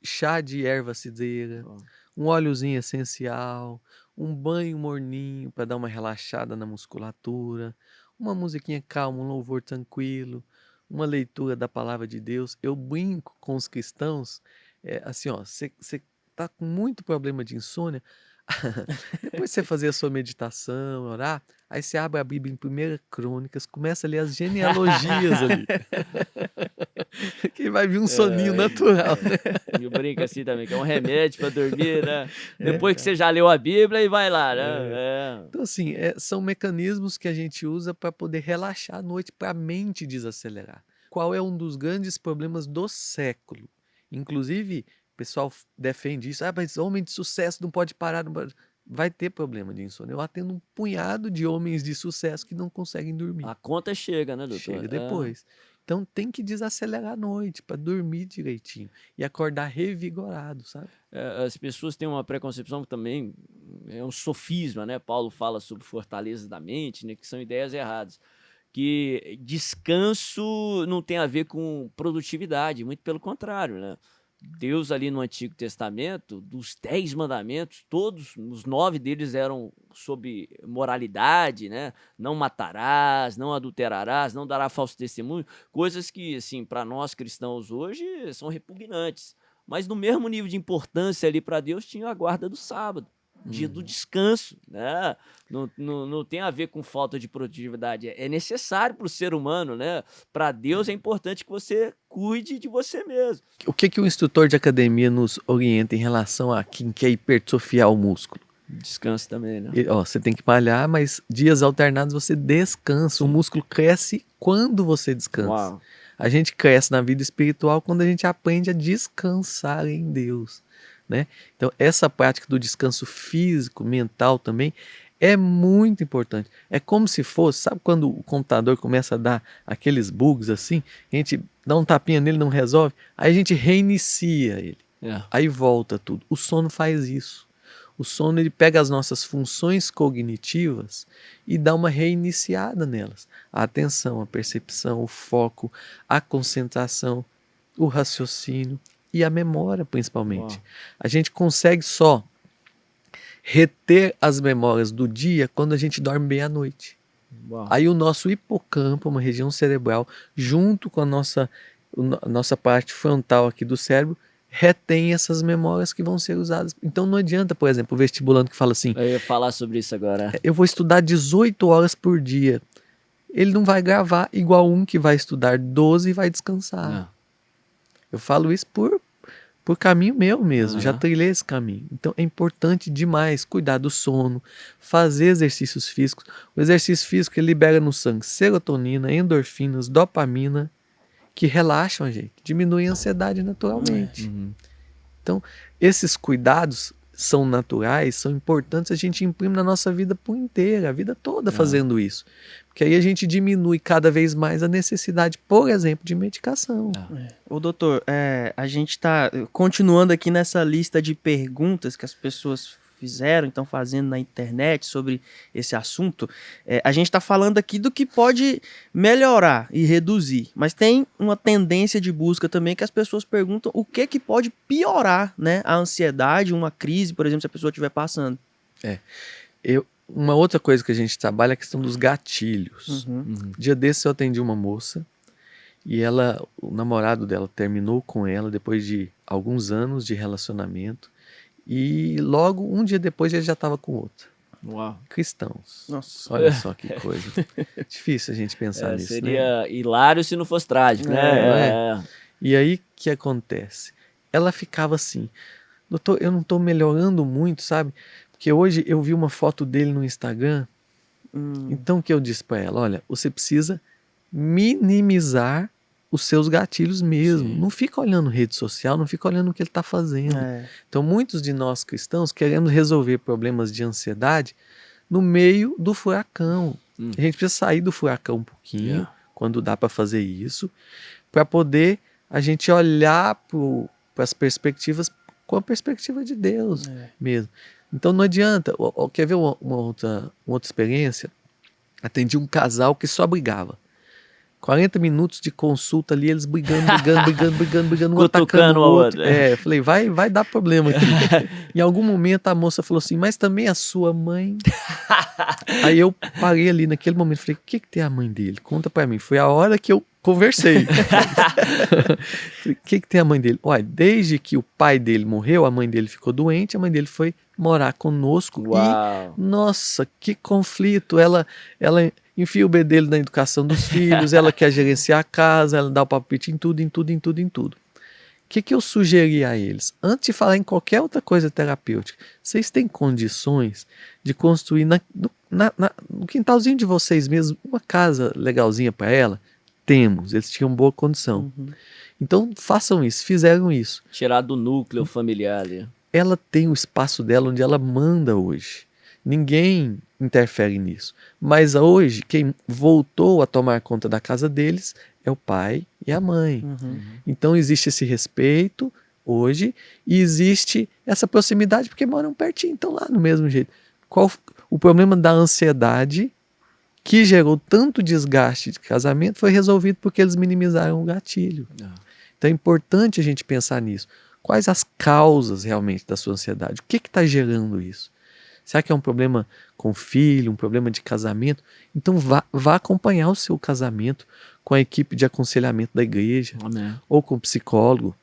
chá de erva cidreira, Ó. um óleozinho essencial, um banho morninho para dar uma relaxada na musculatura, uma musiquinha calma, um louvor tranquilo, uma leitura da palavra de Deus. Eu brinco com os cristãos, assim, ó, você tá com muito problema de insônia, depois você fazer a sua meditação, orar, aí você abre a Bíblia em 1 Crônicas, começa a ler as genealogias ali. Que vai vir um soninho natural, né? Eu brinco assim também, que é um remédio para dormir, né? Depois que você já leu a Bíblia e vai lá, né? É. Então, assim, são mecanismos que a gente usa para poder relaxar à noite, para a mente desacelerar. Qual é um dos grandes problemas do século? Inclusive, o pessoal defende isso. Ah, mas homem de sucesso não pode parar. Não pode... Vai ter problema de insônia. Eu atendo um punhado de homens de sucesso que não conseguem dormir. A conta chega, né, doutor? Chega É. depois. Então tem que desacelerar à noite para dormir direitinho e acordar revigorado, sabe? As pessoas têm uma preconcepção que também é um sofisma, né? Paulo fala sobre fortalezas da mente, né? Que são ideias erradas. Que descanso não tem a ver com produtividade, muito pelo contrário, né? Deus ali no Antigo Testamento, dos 10 mandamentos, todos, os 9 deles eram sobre moralidade, né? Não matarás, não adulterarás, não dará falso testemunho, coisas que, assim, para nós cristãos hoje são repugnantes. Mas no mesmo nível de importância ali para Deus tinha a guarda do sábado, dia do descanso, né? Não tem a ver com falta de produtividade, é necessário para o ser humano, né? Para Deus é importante que você cuide de você mesmo. O que o instrutor de academia nos orienta em relação a quem quer hipertrofiar o músculo? Descanso também, né? Você tem que malhar, mas dias alternados você descansa. O músculo cresce quando você descansa. Uau. A gente cresce na vida espiritual quando a gente aprende a descansar em Deus, né? Então, essa prática do descanso físico, mental também, é muito importante. É como se fosse, sabe quando o computador começa a dar aqueles bugs assim, a gente dá um tapinha nele, não resolve, aí a gente reinicia ele, aí volta tudo. O sono faz isso. O sono ele pega as nossas funções cognitivas e dá uma reiniciada nelas. A atenção, a percepção, o foco, a concentração, o raciocínio e a memória, principalmente. Uau. A gente consegue só reter as memórias do dia quando a gente dorme bem à noite. Uau. Aí o nosso hipocampo, uma região cerebral, junto com a nossa parte frontal aqui do cérebro, retém essas memórias que vão ser usadas. Então não adianta, por exemplo, o vestibulando que fala assim, Eu ia falar sobre isso agora. eu vou estudar 18 horas por dia. ele não vai gravar igual um que vai estudar 12 e vai descansar. Não. Eu falo isso por caminho meu mesmo, já Aham. trilhei esse caminho. Então é importante demais cuidar do sono, fazer exercícios físicos. O exercício físico ele libera no sangue serotonina, endorfinas, dopamina, que relaxam a gente, diminuem a ansiedade naturalmente. Uhum. Então, esses cuidados são naturais, são importantes, a gente imprime na nossa vida por inteira, a vida toda fazendo isso. Porque aí a gente diminui cada vez mais a necessidade, por exemplo, de medicação. Ô, doutor, a gente está continuando aqui nessa lista de perguntas que as pessoas fizeram, estão fazendo na internet sobre esse assunto. A gente está falando aqui do que pode melhorar e reduzir, mas tem uma tendência de busca também que as pessoas perguntam o que pode piorar, né, a ansiedade, uma crise, por exemplo, se a pessoa estiver passando. Uma outra coisa que a gente trabalha é a questão dos gatilhos. Uhum. Dia desses eu atendi uma moça e o namorado dela terminou com ela depois de alguns anos de relacionamento e logo um dia depois ele já estava com outra. Uau. Cristãos. Nossa. Olha só que coisa. Difícil a gente pensar nisso, né? Seria hilário se não fosse trágico, né? E aí o que acontece? Ela ficava assim, doutor, eu não estou melhorando muito, sabe? Porque hoje eu vi uma foto dele no Instagram. Então o que eu disse para ela? Olha, você precisa minimizar os seus gatilhos mesmo. Sim. Não fica olhando rede social, não fica olhando o que ele está fazendo. Então muitos de nós cristãos queremos resolver problemas de ansiedade no meio do furacão. A gente precisa sair do furacão um pouquinho, quando dá para fazer isso, para poder a gente olhar para as perspectivas com a perspectiva de Deus mesmo. Então não adianta. Quer ver uma outra experiência? Atendi um casal que só brigava. 40 minutos de consulta ali, eles brigando, um atacando o outro. Eu falei, vai dar problema aqui. Em algum momento a moça falou assim, mas também a sua mãe. Aí eu parei ali naquele momento, falei, o que tem a mãe dele? Conta pra mim. Foi a hora que eu conversei. O que tem a mãe dele? Olha, desde que o pai dele morreu, a mãe dele ficou doente, a mãe dele foi morar conosco. Uau. E, nossa, que conflito. Ela enfia o bedelho na educação dos filhos, ela quer gerenciar a casa, ela dá o palpite em tudo. O que eu sugeri a eles? Antes de falar em qualquer outra coisa terapêutica, vocês têm condições de construir no quintalzinho de vocês mesmos uma casa legalzinha para ela? Temos, eles tinham boa condição. Então façam isso, fizeram isso. Tirar do núcleo familiar ali. Ela tem o espaço dela onde ela manda hoje. Ninguém interfere nisso. Mas hoje, quem voltou a tomar conta da casa deles é o pai e a mãe. Então existe esse respeito hoje e existe essa proximidade porque moram pertinho, estão lá no mesmo jeito. Qual o problema da ansiedade que gerou tanto desgaste de casamento foi resolvido porque eles minimizaram o gatilho. Então é importante a gente pensar nisso. Quais as causas realmente da sua ansiedade? O que está gerando isso? Será que é um problema com o filho, um problema de casamento? Então vá acompanhar o seu casamento com a equipe de aconselhamento da igreja. Amém. Ou com o psicólogo.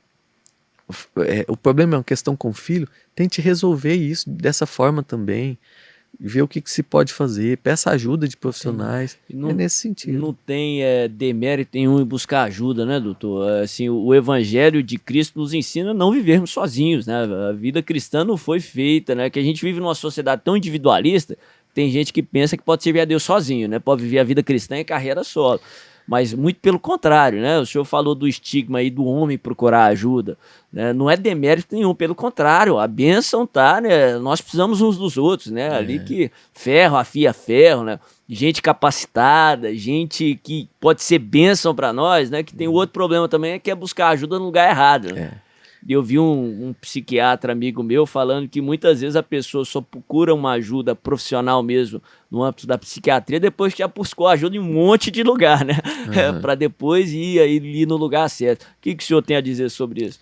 O problema é uma questão com o filho, tente resolver isso dessa forma também. Ver o que se pode fazer, peça ajuda de profissionais. Não, nesse sentido. Não tem demérito nenhum em buscar ajuda, né, doutor? Assim, o evangelho de Cristo nos ensina a não vivermos sozinhos, né? A vida cristã não foi feita, né? Que a gente vive numa sociedade tão individualista, tem gente que pensa que pode servir a Deus sozinho, né? Pode viver a vida cristã em carreira solo. Mas muito pelo contrário, né? O senhor falou do estigma aí do homem procurar ajuda, né? Não é demérito nenhum, pelo contrário, a bênção tá, né? Nós precisamos uns dos outros, né? Ali que ferro afia ferro, né? Gente capacitada, gente que pode ser bênção para nós, né? Que tem outro problema também, que é buscar ajuda no lugar errado, né? E eu vi um psiquiatra amigo meu falando que muitas vezes a pessoa só procura uma ajuda profissional mesmo no âmbito da psiquiatria depois que já buscou ajuda em um monte de lugar, né? Para depois ir no lugar certo. O que o senhor tem a dizer sobre isso?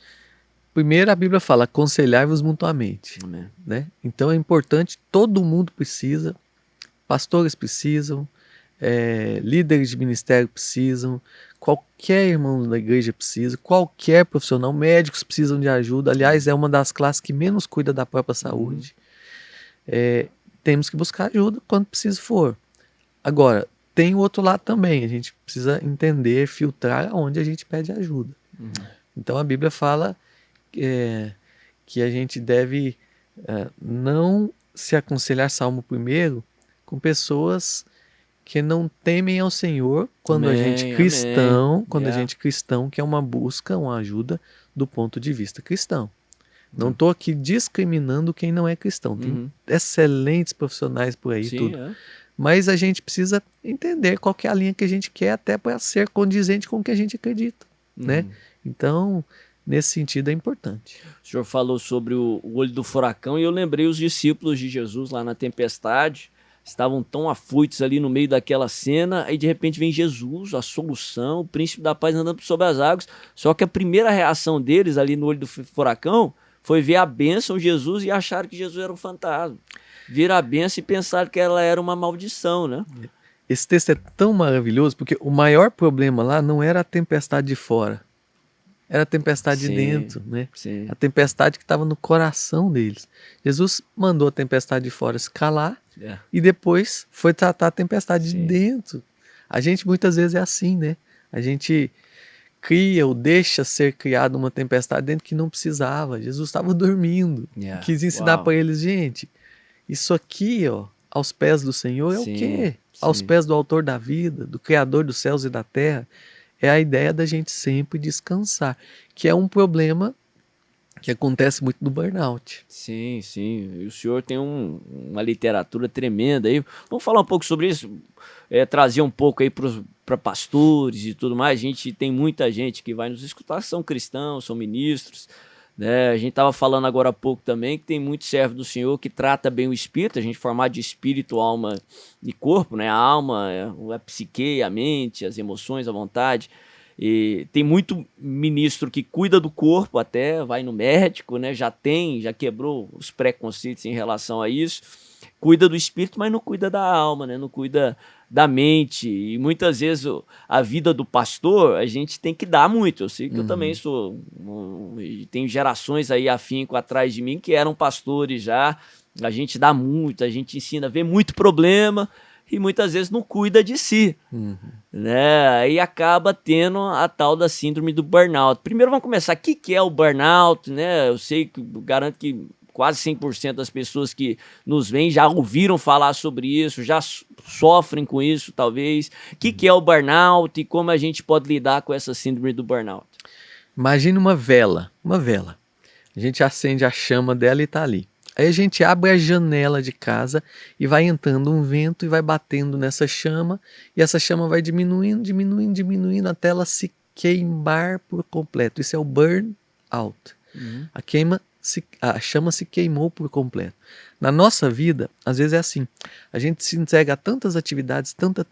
Primeiro a Bíblia fala, aconselhai-vos mutuamente. Né? Então é importante, todo mundo precisa, pastores precisam, líderes de ministério precisam, qualquer irmão da igreja precisa, qualquer profissional, médicos precisam de ajuda. Aliás, é uma das classes que menos cuida da própria saúde. Temos que buscar ajuda quando preciso for. Agora, tem o outro lado também. A gente precisa entender, filtrar onde a gente pede ajuda. Então a Bíblia fala que a gente deve não se aconselhar, Salmo 1, com pessoas que não temem ao Senhor quando a gente Amém, cristão, amém. quando a Yeah. gente cristão quer uma busca, uma ajuda do ponto de vista cristão. Não Uhum. estou aqui discriminando quem não é cristão. Tem Uhum. excelentes profissionais por aí, Sim, tudo. é. Mas a gente precisa entender qual que é a linha que a gente quer, até para ser condizente com o que a gente acredita, né? Uhum. Então, nesse sentido, é importante. O senhor falou sobre o olho do furacão e eu lembrei os discípulos de Jesus lá na tempestade. Estavam tão afoitos ali no meio daquela cena, aí de repente vem Jesus, a solução, o príncipe da paz andando sobre as águas. Só que a primeira reação deles ali no olho do furacão foi ver a bênção de Jesus e acharam que Jesus era um fantasma. Viram a bênção e pensaram que ela era uma maldição, né? Esse texto é tão maravilhoso porque o maior problema lá não era a tempestade de fora, era a tempestade de Sim, dentro, né? sim. A tempestade que estava no coração deles. Jesus mandou a tempestade de fora se calar É. e depois foi tratar a tempestade de Sim. dentro. A gente muitas vezes é assim, né? A gente cria ou deixa ser criada uma tempestade dentro que não precisava. Jesus estava dormindo. Yeah. Quis ensinar Uau. para eles, gente, isso aqui, ó, aos pés do Senhor é o Sim, quê? Aos sim. pés do autor da vida, do Criador dos céus e da terra. É a ideia da gente sempre descansar, que é um problema que acontece muito no burnout. Sim, sim. E o senhor tem uma literatura tremenda aí. Vamos falar um pouco sobre isso, trazer um pouco aí para pastores e tudo mais. A gente tem muita gente que vai nos escutar, são cristãos, são ministros, né? A gente estava falando agora há pouco também que tem muito servo do Senhor que trata bem o espírito, a gente formar de espírito, alma e corpo, né? A alma, a psique, a mente, as emoções, a vontade. E tem muito ministro que cuida do corpo, até vai no médico, né? Já quebrou os preconceitos em relação a isso. Cuida do espírito, mas não cuida da alma, né? Não cuida da mente. E muitas vezes a vida do pastor a gente tem que dar muito. Eu sei que eu também tenho gerações aí afinco atrás de mim que eram pastores já. A gente dá muito, a gente ensina, vê muito problema e muitas vezes não cuida de si. Né? Aí acaba tendo a tal da síndrome do burnout. Primeiro vamos começar, o que é o burnout, né? Eu sei que garanto que quase 100% das pessoas que nos veem já ouviram falar sobre isso, já sofrem com isso, talvez. O que é o burnout e como a gente pode lidar com essa síndrome do burnout? Imagine uma vela. A gente acende a chama dela e está ali. Aí a gente abre a janela de casa e vai entrando um vento e vai batendo nessa chama, e essa chama vai diminuindo, diminuindo, diminuindo até ela se queimar por completo. Isso é o burn out. A chama se queimou por completo. Na nossa vida, às vezes é assim. A gente se entrega a tantas atividades, tanta,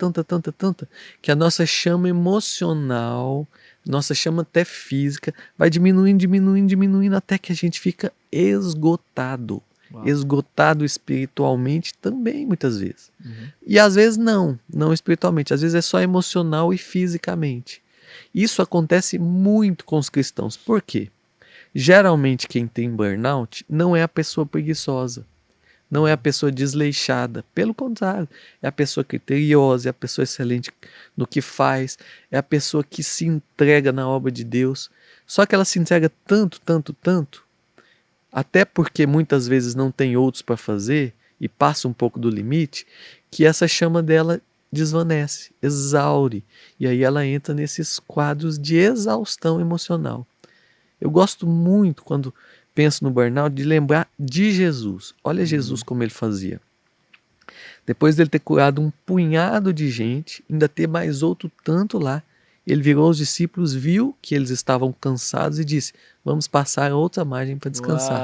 que a nossa chama emocional, nossa chama até física, vai diminuindo, diminuindo, diminuindo, até que a gente fica esgotado. Uau. Esgotado espiritualmente também, muitas vezes. E às vezes não espiritualmente, às vezes é só emocional e fisicamente. Isso acontece muito com os cristãos. Por quê? Geralmente quem tem burnout não é a pessoa preguiçosa, não é a pessoa desleixada, pelo contrário, é a pessoa criteriosa, é a pessoa excelente no que faz, é a pessoa que se entrega na obra de Deus. Só que ela se entrega tanto, até porque muitas vezes não tem outros para fazer e passa um pouco do limite, que essa chama dela desvanece, exaure, e aí ela entra nesses quadros de exaustão emocional. Eu gosto muito, quando penso no burnout, de lembrar de Jesus. Olha Jesus como ele fazia. Depois dele ter curado um punhado de gente, ainda ter mais outro tanto lá, ele virou os discípulos, viu que eles estavam cansados e disse: vamos passar a outra margem para descansar.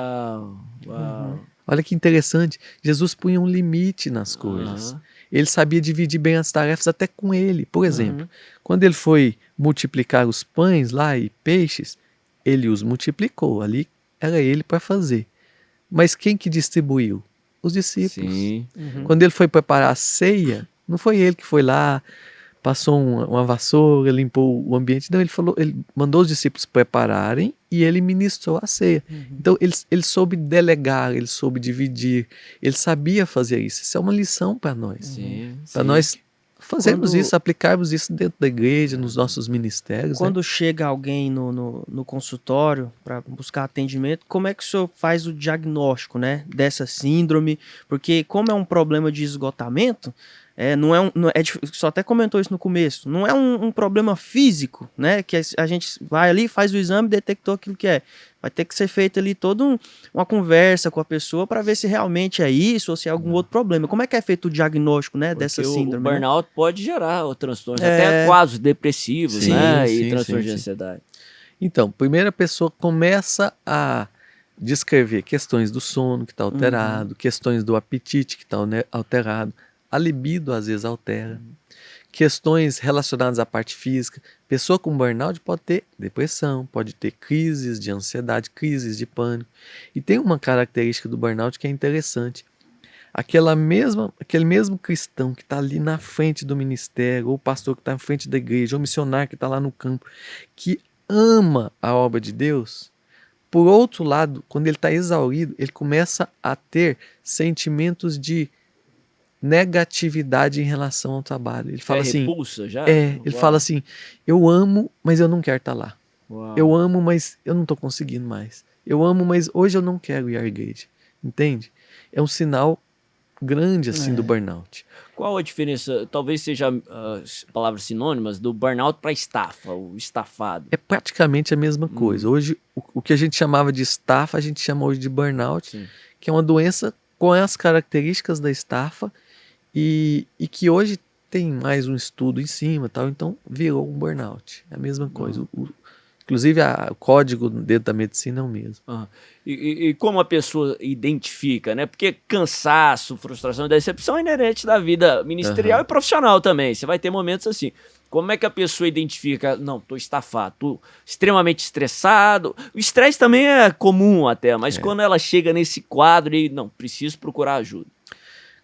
Uau. Olha que interessante, Jesus punha um limite nas coisas. Ele sabia dividir bem as tarefas até com ele. Por exemplo, quando ele foi multiplicar os pães lá e peixes, ele os multiplicou, ali era ele para fazer. Mas quem que distribuiu? Os discípulos. Sim. Quando ele foi preparar a ceia, não foi ele que foi lá, passou uma vassoura, limpou o ambiente. Não, ele mandou os discípulos prepararem e ele ministrou a ceia. Então ele soube delegar, ele soube dividir, ele sabia fazer isso. Isso é uma lição para nós. Sim. Para nós fazermos Quando- isso, aplicarmos isso dentro da igreja, nos nossos ministérios, né? Quando chega alguém no consultório para buscar atendimento, como é que o senhor faz o diagnóstico, né, dessa síndrome? Porque como é um problema de esgotamento, não é só até comentou isso no começo, não é um problema físico, né, que a gente vai ali, faz o exame, detectou aquilo que é. Vai ter que ser feita ali toda uma conversa com a pessoa para ver se realmente é isso ou se é algum outro problema. Como é que é feito o diagnóstico, né, dessa Porque o síndrome, né? burnout pode gerar transtornos, até É, quadros depressivos, Sim, né? E sim, transtornos sim, de sim. ansiedade. Então, primeiro a pessoa começa a descrever questões do sono que está alterado, questões do apetite que está alterado, a libido às vezes altera, questões relacionadas à parte física. Pessoa com burnout pode ter depressão, pode ter crises de ansiedade, crises de pânico. E tem uma característica do burnout que é interessante. Aquele mesmo cristão que está ali na frente do ministério, ou o pastor que está na frente da igreja, ou o missionário que está lá no campo, que ama a obra de Deus, por outro lado, quando ele está exaurido, ele começa a ter sentimentos de negatividade em relação ao trabalho. Ele fala assim, Repulsa já? ele fala assim, eu amo, mas eu não quero estar lá. Uau. Eu amo, mas eu não estou conseguindo mais. Eu amo, mas hoje eu não quero ir à igreja. Entende? É um sinal grande assim do burnout. Qual a diferença, talvez seja palavras sinônimas, do burnout para estafa, o estafado? É praticamente a mesma coisa. Hoje, o que a gente chamava de estafa, a gente chama hoje de burnout, Sim. que é uma doença com as características da estafa e que hoje tem mais um estudo em cima, tal, então virou um burnout. É a mesma coisa. Inclusive, o código dentro da medicina é o mesmo. Aham. E como a pessoa identifica, né? Porque cansaço, frustração e decepção é inerente da vida ministerial Aham. e profissional também. Você vai ter momentos assim. Como é que a pessoa identifica? Não, tô estafado, tô extremamente estressado. O estresse também é comum até, mas quando ela chega nesse quadro e não, preciso procurar ajuda.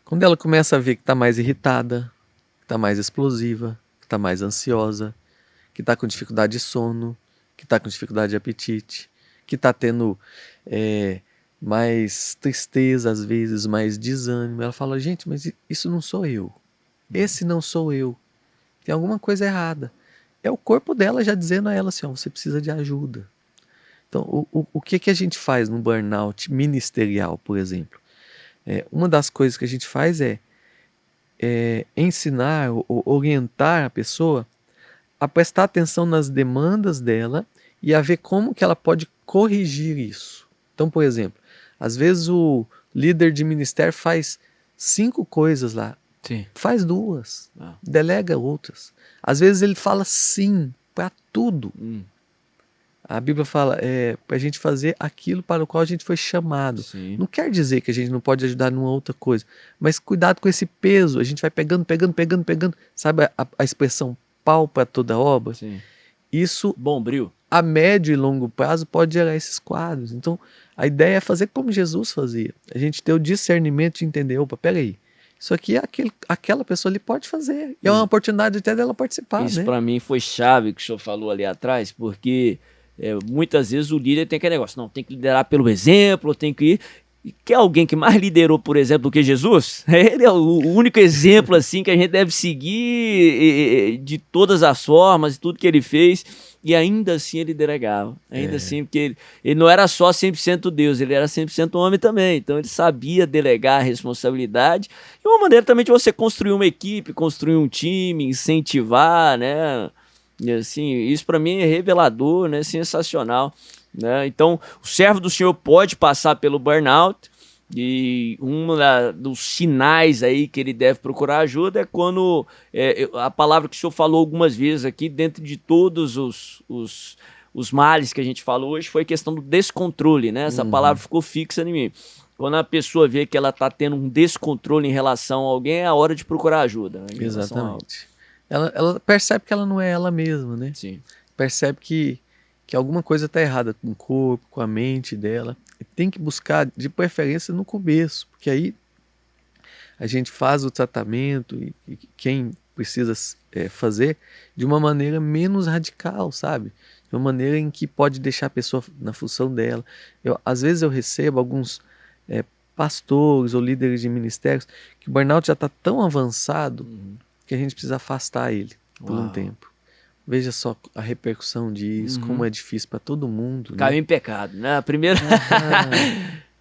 Quando ela começa a ver que está mais irritada, que está mais explosiva, que está mais ansiosa, que está com dificuldade de sono, que está com dificuldade de apetite, que está tendo mais tristeza às vezes, mais desânimo. Ela fala, gente, mas isso não sou eu. Esse não sou eu. Tem alguma coisa errada. É o corpo dela já dizendo a ela assim, ó, você precisa de ajuda. Então, o que a gente faz no burnout ministerial, por exemplo? Uma das coisas que a gente faz é ensinar ou orientar a pessoa a prestar atenção nas demandas dela e a ver como que ela pode corrigir isso. Então, por exemplo, às vezes o líder de ministério faz 5 coisas lá, Sim. faz 2, delega outras. Às vezes ele fala sim para tudo. A Bíblia fala para a gente fazer aquilo para o qual a gente foi chamado. Sim. Não quer dizer que a gente não pode ajudar numa outra coisa, mas cuidado com esse peso. A gente vai pegando. Sabe a expressão pau para toda obra? Sim. Isso, Bombril. a médio e longo prazo, pode gerar esses quadros. Então, a ideia é fazer como Jesus fazia. A gente ter o discernimento de entender, opa, peraí, isso aqui é aquela pessoa ali pode fazer. E é uma oportunidade até dela participar, Isso né? para mim foi chave que o senhor falou ali atrás, porque muitas vezes o líder tem aquele negócio, não, tem que liderar pelo exemplo, tem que ir. E quer alguém que mais liderou, por exemplo, do que Jesus? Ele é o único exemplo assim que a gente deve seguir de todas as formas, tudo que ele fez, e ainda assim ele delegava. Ainda assim, porque ele não era só 100% Deus, ele era 100% homem também. Então ele sabia delegar a responsabilidade. E uma maneira também de você construir uma equipe, construir um time, incentivar, né? E assim, isso para mim é revelador, né? Sensacional. Né? Então, o servo do Senhor pode passar pelo burnout e um dos sinais aí que ele deve procurar ajuda é quando a palavra que o Senhor falou algumas vezes aqui, dentro de todos os males que a gente falou hoje, foi a questão do descontrole, né? Essa palavra ficou fixa em mim. Quando a pessoa vê que ela está tendo um descontrole em relação a alguém, é a hora de procurar ajuda. Né? Exatamente. Ela percebe que ela não é ela mesma, né? Sim. Percebe que alguma coisa está errada com o corpo, com a mente dela. E tem que buscar, de preferência, no começo, porque aí a gente faz o tratamento e quem precisa fazer de uma maneira menos radical, sabe? De uma maneira em que pode deixar a pessoa na função dela. Às vezes eu recebo alguns pastores ou líderes de ministérios que o burnout já está tão avançado que a gente precisa afastar ele por um Uau. tempo. Veja só a repercussão disso, como é difícil para todo mundo, Caiu né? em pecado, né? A primeira...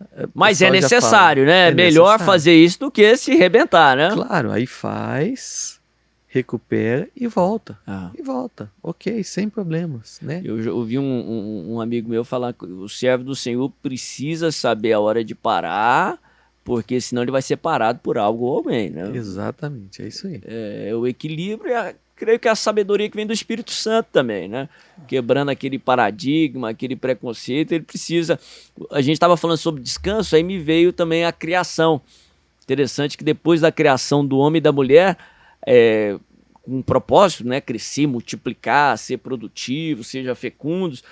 O Mas é pessoal já fala, necessário, né? É melhor necessário. fazer isso do que se arrebentar, né? Claro, aí faz, recupera e volta. Ah. E volta, ok, sem problemas, né? Eu já ouvi um amigo meu falar que o servo do Senhor precisa saber a hora de parar, porque senão ele vai ser parado por algo ou alguém, né? Exatamente, é isso aí. É o equilíbrio e creio que a sabedoria que vem do Espírito Santo também, né? Quebrando aquele paradigma, aquele preconceito, ele precisa... A gente estava falando sobre descanso, aí me veio também a criação. Interessante que depois da criação do homem e da mulher, com um propósito, né? Crescer, multiplicar, ser produtivo, seja fecundos.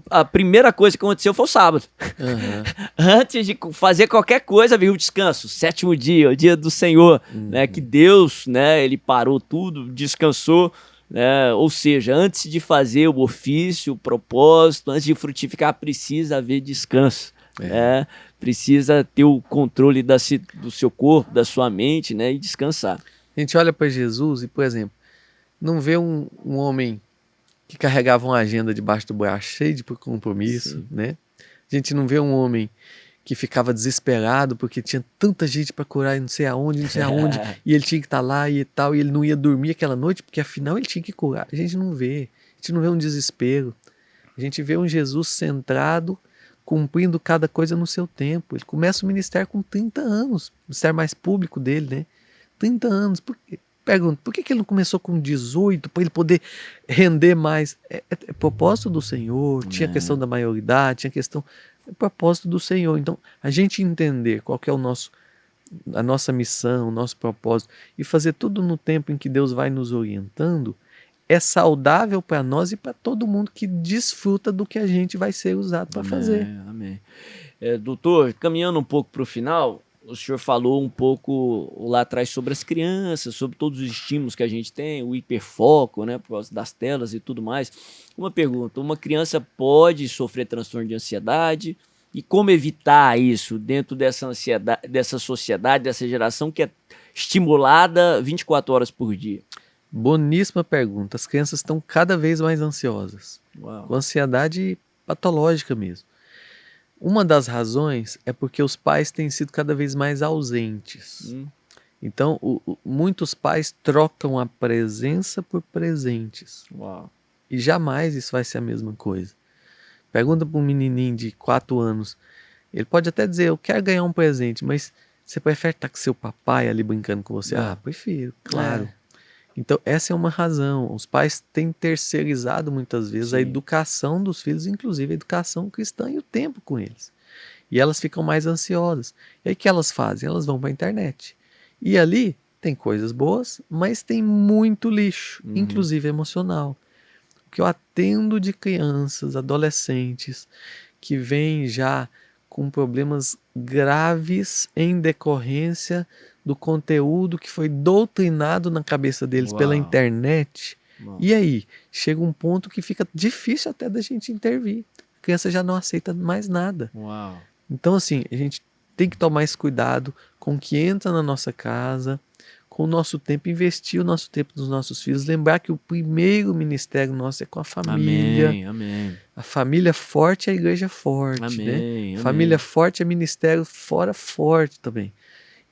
A primeira coisa que aconteceu foi o sábado. Aham. Antes de fazer qualquer coisa, veio o descanso. 7º dia, o dia do Senhor, né? Que Deus, né? Ele parou tudo, descansou, né? Ou seja, antes de fazer o ofício, o propósito, antes de frutificar, precisa haver descanso, né? Precisa ter o controle do seu corpo, da sua mente, né? E descansar. A gente olha para Jesus e, por exemplo, não vê um homem que carregava uma agenda debaixo do braço, cheio de compromisso, Sim. né? A gente não vê um homem que ficava desesperado porque tinha tanta gente para curar e não sei aonde, e ele tinha que estar lá e tal, e ele não ia dormir aquela noite porque afinal ele tinha que curar. A gente não vê um desespero. A gente vê um Jesus centrado, cumprindo cada coisa no seu tempo. Ele começa o ministério com 30 anos, o ministério mais público dele, né? 30 anos. Pergunto, por que ele não começou com 18 para ele poder render mais? É propósito do Senhor, tinha a questão da maioridade, tinha a questão... É propósito do Senhor. Então, a gente entender qual que é a nossa missão, o nosso propósito, e fazer tudo no tempo em que Deus vai nos orientando, é saudável para nós e para todo mundo que desfruta do que a gente vai ser usado para fazer. Amém. Doutor, caminhando um pouco para o final, o senhor falou um pouco lá atrás sobre as crianças, sobre todos os estímulos que a gente tem, o hiperfoco, né, por causa das telas e tudo mais. Uma pergunta, uma criança pode sofrer transtorno de ansiedade? E como evitar isso dentro dessa ansiedade, dessa sociedade, dessa geração que é estimulada 24 horas por dia? Boníssima pergunta. As crianças estão cada vez mais ansiosas, Uau. com ansiedade patológica mesmo. Uma das razões é porque os pais têm sido cada vez mais ausentes. Então, muitos pais trocam a presença por presentes. Uau. E jamais isso vai ser a mesma coisa. Pergunta para um menininho de 4 anos. Ele pode até dizer, eu quero ganhar um presente, mas você prefere estar com seu papai ali brincando com você? Ah, prefiro, claro. Então, essa é uma razão. Os pais têm terceirizado muitas vezes a educação dos filhos, inclusive a educação cristã e o tempo com eles. E elas ficam mais ansiosas. E aí o que elas fazem? Elas vão para a internet. E ali tem coisas boas, mas tem muito lixo, inclusive emocional. O que eu atendo de crianças, adolescentes, que vêm já com problemas graves em decorrência do conteúdo que foi doutrinado na cabeça deles pela internet. E aí, chega um ponto que fica difícil até da gente intervir. A criança já não aceita mais nada. Uau. Então, assim, a gente tem que tomar esse cuidado com o que entra na nossa casa, com o nosso tempo, investir o nosso tempo nos nossos filhos, lembrar que o primeiro ministério nosso é com a família. Amém. A família forte é a igreja forte, Amém. né? Família forte é ministério fora forte também.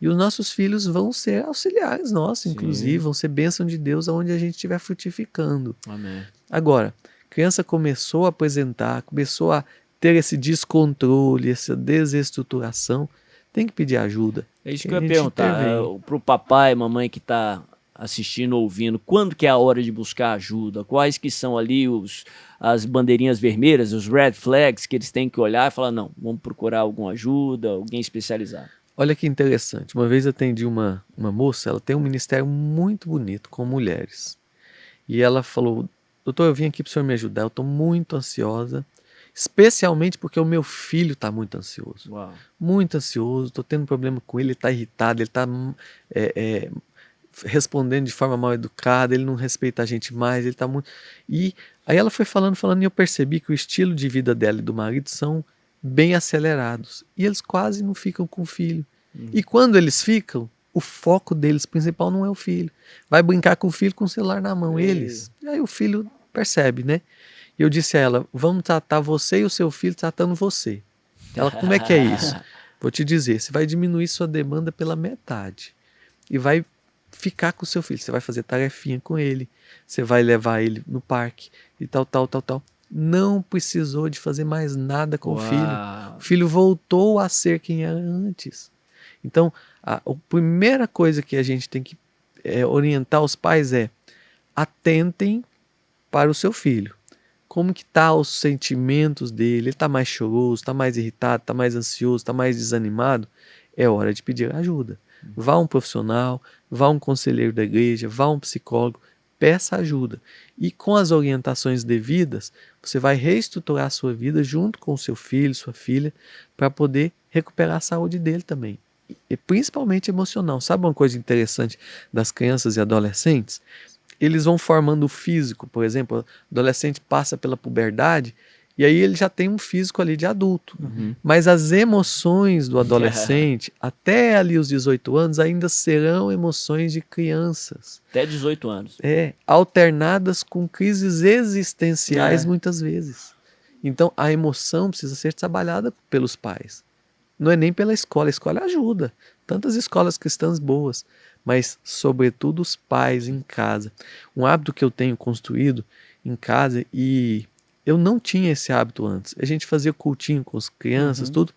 E os nossos filhos vão ser auxiliares nossos, inclusive, vão ser bênção de Deus aonde a gente estiver frutificando. Amém. Agora, a criança começou a apresentar, começou a ter esse descontrole, essa desestruturação, tem que pedir ajuda. É isso que eu ia perguntar para o papai e mamãe que está assistindo, ouvindo, quando que é a hora de buscar ajuda? Quais que são ali as bandeirinhas vermelhas, os red flags que eles têm que olhar e falar, não, vamos procurar alguma ajuda, alguém especializado. Olha que interessante, uma vez eu atendi uma moça, ela tem um ministério muito bonito com mulheres. E ela falou, doutor, eu vim aqui para o senhor me ajudar, eu estou muito ansiosa, especialmente porque o meu filho está muito ansioso. Uau. Muito ansioso, estou tendo problema com ele está irritado, ele está respondendo de forma mal educada, ele não respeita a gente mais, ele está muito... E aí ela foi falando, e eu percebi que o estilo de vida dela e do marido são bem acelerados. E eles quase não ficam com o filho. E quando eles ficam, o foco deles principal não é o filho. Vai brincar com o filho com o celular na mão, eles. E aí o filho percebe, né? E eu disse a ela, vamos tratar você e o seu filho tratando você. Ela, como é que é isso? Vou te dizer, você vai diminuir sua demanda pela metade. E vai ficar com o seu filho. Você vai fazer tarefinha com ele. Você vai levar ele no parque e tal. Não precisou de fazer mais nada com o filho. Uau. O filho voltou a ser quem era antes. Então, a primeira coisa que a gente tem que orientar os pais é atentem para o seu filho. Como que tá os sentimentos dele? Ele está mais choroso, está mais irritado, está mais ansioso, está mais desanimado? É hora de pedir ajuda. Vá a um profissional, vá a um conselheiro da igreja, vá a um psicólogo, peça ajuda. E com as orientações devidas, você vai reestruturar a sua vida junto com o seu filho, sua filha, para poder recuperar a saúde dele também. E principalmente emocional. Sabe uma coisa interessante das crianças e adolescentes? Eles vão formando o físico, por exemplo, o adolescente passa pela puberdade e aí ele já tem um físico ali de adulto. Mas as emoções do adolescente, até ali os 18 anos, ainda serão emoções de crianças. Até 18 anos. Alternadas com crises existenciais muitas vezes. Então a emoção precisa ser trabalhada pelos pais. Não é nem pela escola, a escola ajuda. Tantas escolas cristãs boas, mas sobretudo os pais em casa. Um hábito que eu tenho construído em casa e eu não tinha esse hábito antes. A gente fazia cultinho com as crianças, tudo.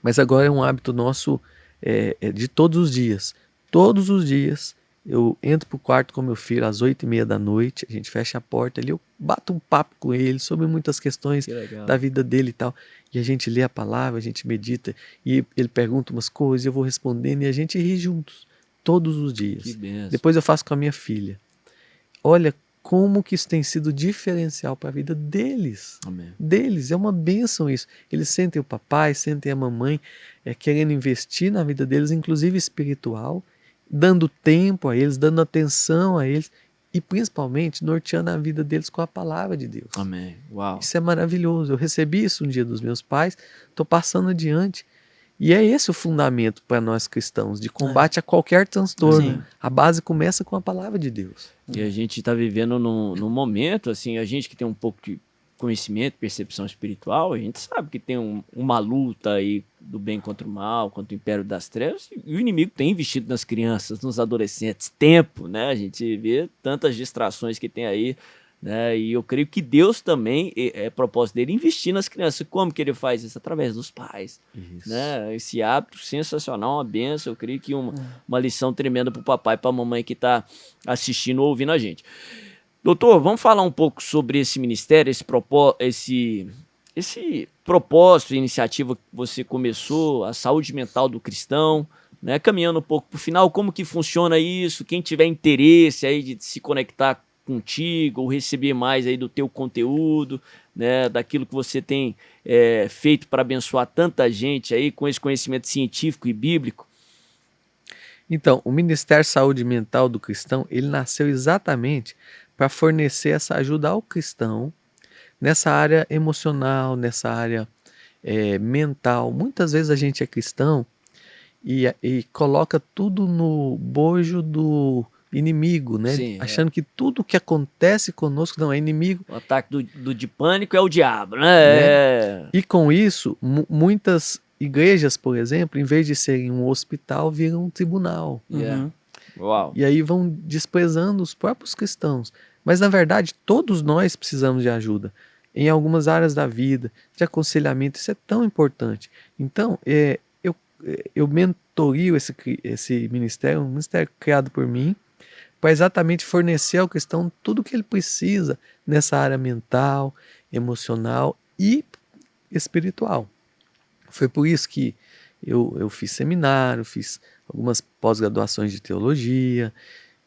Mas agora é um hábito nosso de todos os dias. Todos os dias eu entro pro quarto com meu filho às 8h30 da noite, a gente fecha a porta ali, eu bato um papo com ele sobre muitas questões da vida dele e tal. E a gente lê a palavra, a gente medita, e ele pergunta umas coisas, eu vou respondendo e a gente ri juntos. Todos os dias. Que benção. Depois eu faço com a minha filha. Olha como que isso tem sido diferencial para a vida deles. Amém. Deles, é uma bênção isso. Eles sentem o papai, sentem a mamãe, querendo investir na vida deles, inclusive espiritual, dando tempo a eles, dando atenção a eles e principalmente norteando a vida deles com a palavra de Deus. Amém. Uau. Isso é maravilhoso. Eu recebi isso um dia dos meus pais, estou passando adiante. E é esse o fundamento para nós cristãos, de combate a qualquer transtorno. Sim. A base começa com a palavra de Deus. E a gente está vivendo num momento, assim, a gente que tem um pouco de conhecimento, percepção espiritual, a gente sabe que tem uma luta aí do bem contra o mal, contra o império das trevas, e o inimigo tem investido nas crianças, nos adolescentes, tempo, né? A gente vê tantas distrações que tem aí, né? E eu creio que Deus também, é propósito dele, investir nas crianças. Como que ele faz isso? Através dos pais. Isso. Né? Esse hábito sensacional, uma benção. Eu creio que uma lição tremenda para o papai e para a mamãe que está assistindo ou ouvindo a gente. Doutor, vamos falar um pouco sobre esse ministério, esse propósito, iniciativa que você começou, a saúde mental do cristão, né? Caminhando um pouco para o final, como que funciona isso? Quem tiver interesse aí de se conectar contigo ou receber mais aí do teu conteúdo, né, daquilo que você tem feito para abençoar tanta gente aí com esse conhecimento científico e bíblico. Então, o Ministério Saúde Mental do Cristão, ele nasceu exatamente para fornecer essa ajuda ao cristão nessa área emocional, nessa área mental. Muitas vezes a gente é cristão e coloca tudo no bojo do inimigo, né? Sim, achando que tudo que acontece conosco não é inimigo. O ataque de pânico é o diabo, né? E com isso, muitas igrejas, por exemplo, em vez de serem um hospital, viram um tribunal. Uau. E aí vão desprezando os próprios cristãos. Mas, na verdade, todos nós precisamos de ajuda em algumas áreas da vida, de aconselhamento. Isso é tão importante. Então, eu mentorio esse ministério, um ministério criado por mim, para exatamente fornecer ao cristão tudo o que ele precisa nessa área mental, emocional e espiritual. Foi por isso que eu fiz seminário, fiz algumas pós-graduações de teologia,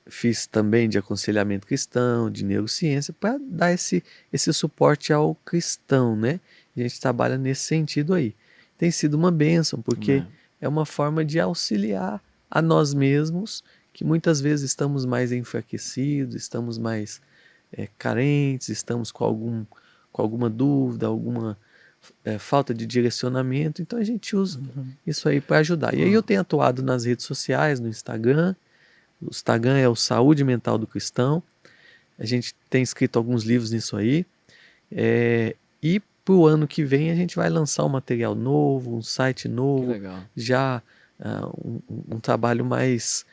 fiz também de aconselhamento cristão, de neurociência, para dar esse suporte ao cristão, né? A gente trabalha nesse sentido aí. Tem sido uma bênção, porque é uma forma de auxiliar a nós mesmos, que muitas vezes estamos mais enfraquecidos, estamos mais carentes, estamos com alguma dúvida, alguma falta de direcionamento, então a gente usa Uhum. isso aí para ajudar. E aí eu tenho atuado nas redes sociais, no Instagram. O Instagram é o Saúde Mental do Cristão. A gente tem escrito alguns livros nisso aí. E para o ano que vem a gente vai lançar um material novo, um site Que novo, legal. já um trabalho mais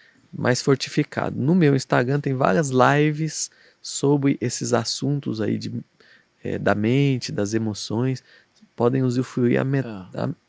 fortificado. No meu Instagram tem várias lives sobre esses assuntos aí da mente, das emoções. Podem usufruir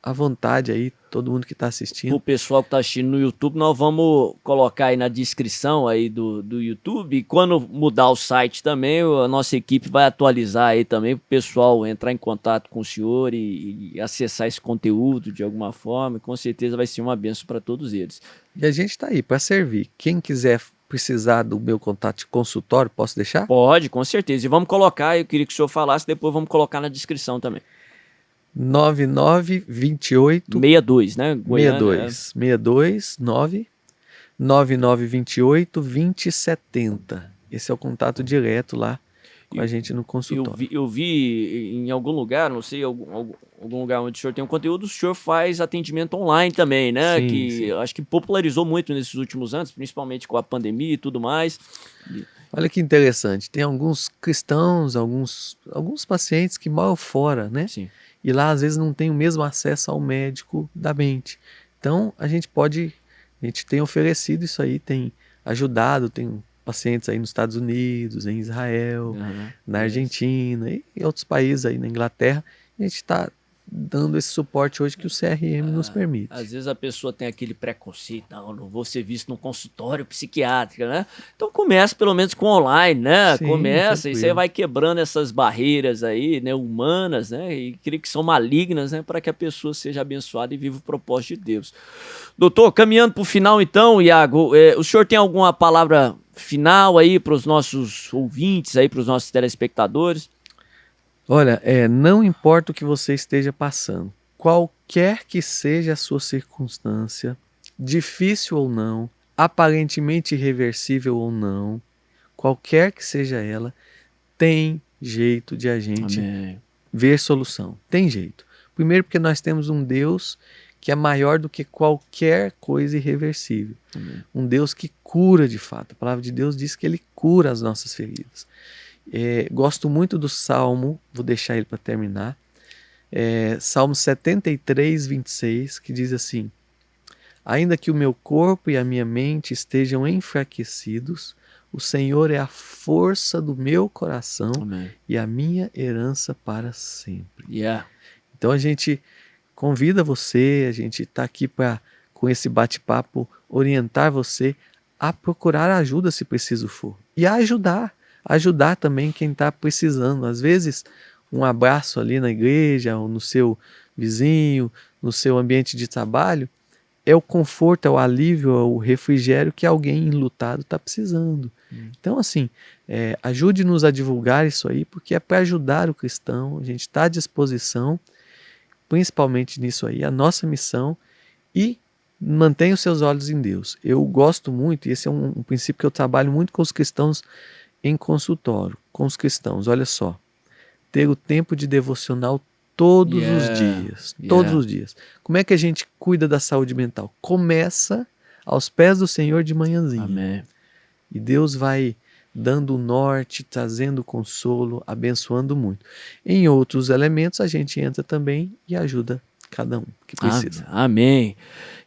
à vontade aí, todo mundo que está Pro assistindo. pessoal que tá assistindo no YouTube, nós vamos colocar aí na descrição aí do YouTube. E quando mudar o site também, a nossa equipe vai atualizar aí também pro pessoal entrar em contato com o senhor e acessar esse conteúdo de alguma forma. Com certeza vai ser uma bênção para todos eles. E a gente está aí para servir. Quem quiser precisar do meu contato de consultório, posso deixar? Pode, com certeza. E vamos colocar, eu queria que o senhor falasse, depois vamos colocar na descrição também. 9928 62, né? Goiânia. 62 9928 2070. Esse é o contato direto lá com a gente no Eu consultório. vi em algum lugar, não sei, algum lugar onde o senhor tem um conteúdo, o senhor faz atendimento online também, né? Sim, Que sim. acho que popularizou muito nesses últimos anos, principalmente com a pandemia e tudo mais. Olha que interessante, tem alguns cristãos, alguns pacientes que moram fora, né? Sim. E lá às vezes não tem o mesmo acesso ao médico da mente. Então a gente tem oferecido isso aí, tem ajudado, tem pacientes aí nos Estados Unidos, em Israel, na Argentina e em outros países aí na Inglaterra. A gente está dando esse suporte hoje que o CRM nos permite. Às vezes a pessoa tem aquele preconceito, não vou ser visto num consultório psiquiátrico, né? Então começa pelo menos com online, né? Sim, Começa e você tranquilo. vai quebrando essas barreiras aí, né, humanas, né? E creio que são malignas, né? Para que a pessoa seja abençoada e viva o propósito de Deus. Doutor, caminhando para o final então, Iago, o senhor tem alguma palavra final aí para os nossos ouvintes, aí para os nossos telespectadores? Olha, não importa o que você esteja passando, qualquer que seja a sua circunstância, difícil ou não, aparentemente irreversível ou não, qualquer que seja ela, tem jeito de a gente Amém. ver solução. Tem jeito. Primeiro porque nós temos um Deus que é maior do que qualquer coisa irreversível. Amém. Um Deus que cura de fato. A palavra de Deus diz que Ele cura as nossas feridas. Gosto muito do Salmo, vou deixar ele para terminar. Salmo 73, 26, que diz assim: ainda que o meu corpo e a minha mente estejam enfraquecidos, o Senhor é a força do meu coração Amém. e a minha herança para sempre. Yeah. Então a gente convida você, a gente está aqui para, com esse bate-papo, orientar você a procurar ajuda se preciso for. E a ajudar também quem está precisando. Às vezes, um abraço ali na igreja, ou no seu vizinho, no seu ambiente de trabalho, é o conforto, é o alívio, é o refrigério que alguém enlutado está precisando. Então, assim, ajude-nos a divulgar isso aí, porque é para ajudar o cristão, a gente está à disposição, principalmente nisso aí, a nossa missão, e mantenha os seus olhos em Deus. Eu gosto muito, e esse é um princípio que eu trabalho muito com os cristãos em consultório, com os cristãos. Olha só, ter o tempo de devocional todos os dias, todos os dias. Como é que a gente cuida da saúde mental? Começa aos pés do Senhor de manhãzinha. Amém. E Deus vai dando o norte, trazendo consolo, abençoando muito. Em outros elementos a gente entra também e ajuda cada um que precisa. Amém.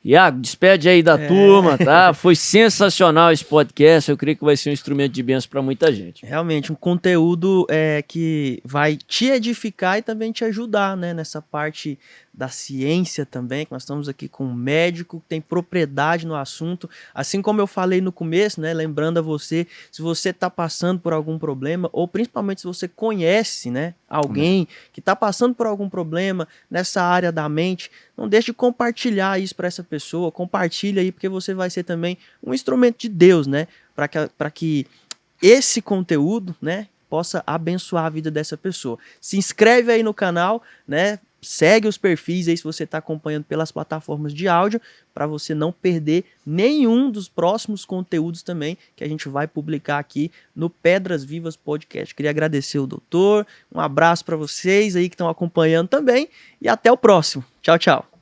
Iago, despede aí da turma, tá? Foi sensacional esse podcast. Eu creio que vai ser um instrumento de bênção para muita gente. Realmente, um conteúdo que vai te edificar e também te ajudar, né? Nessa parte da ciência também, que nós estamos aqui com um médico que tem propriedade no assunto. Assim como eu falei no começo, né? Lembrando a você, se você está passando por algum problema, ou principalmente se você conhece, né, alguém que está passando por algum problema nessa área da mente, não deixe de compartilhar isso para essa pessoa. Compartilha aí, porque você vai ser também um instrumento de Deus, né? Para que esse conteúdo, né, possa abençoar a vida dessa pessoa. Se inscreve aí no canal, né? segue os perfis aí se você está acompanhando pelas plataformas de áudio, para você não perder nenhum dos próximos conteúdos também que a gente vai publicar aqui no Pedras Vivas Podcast. Queria agradecer o doutor, um abraço para vocês aí que estão acompanhando também e até o próximo. Tchau, tchau.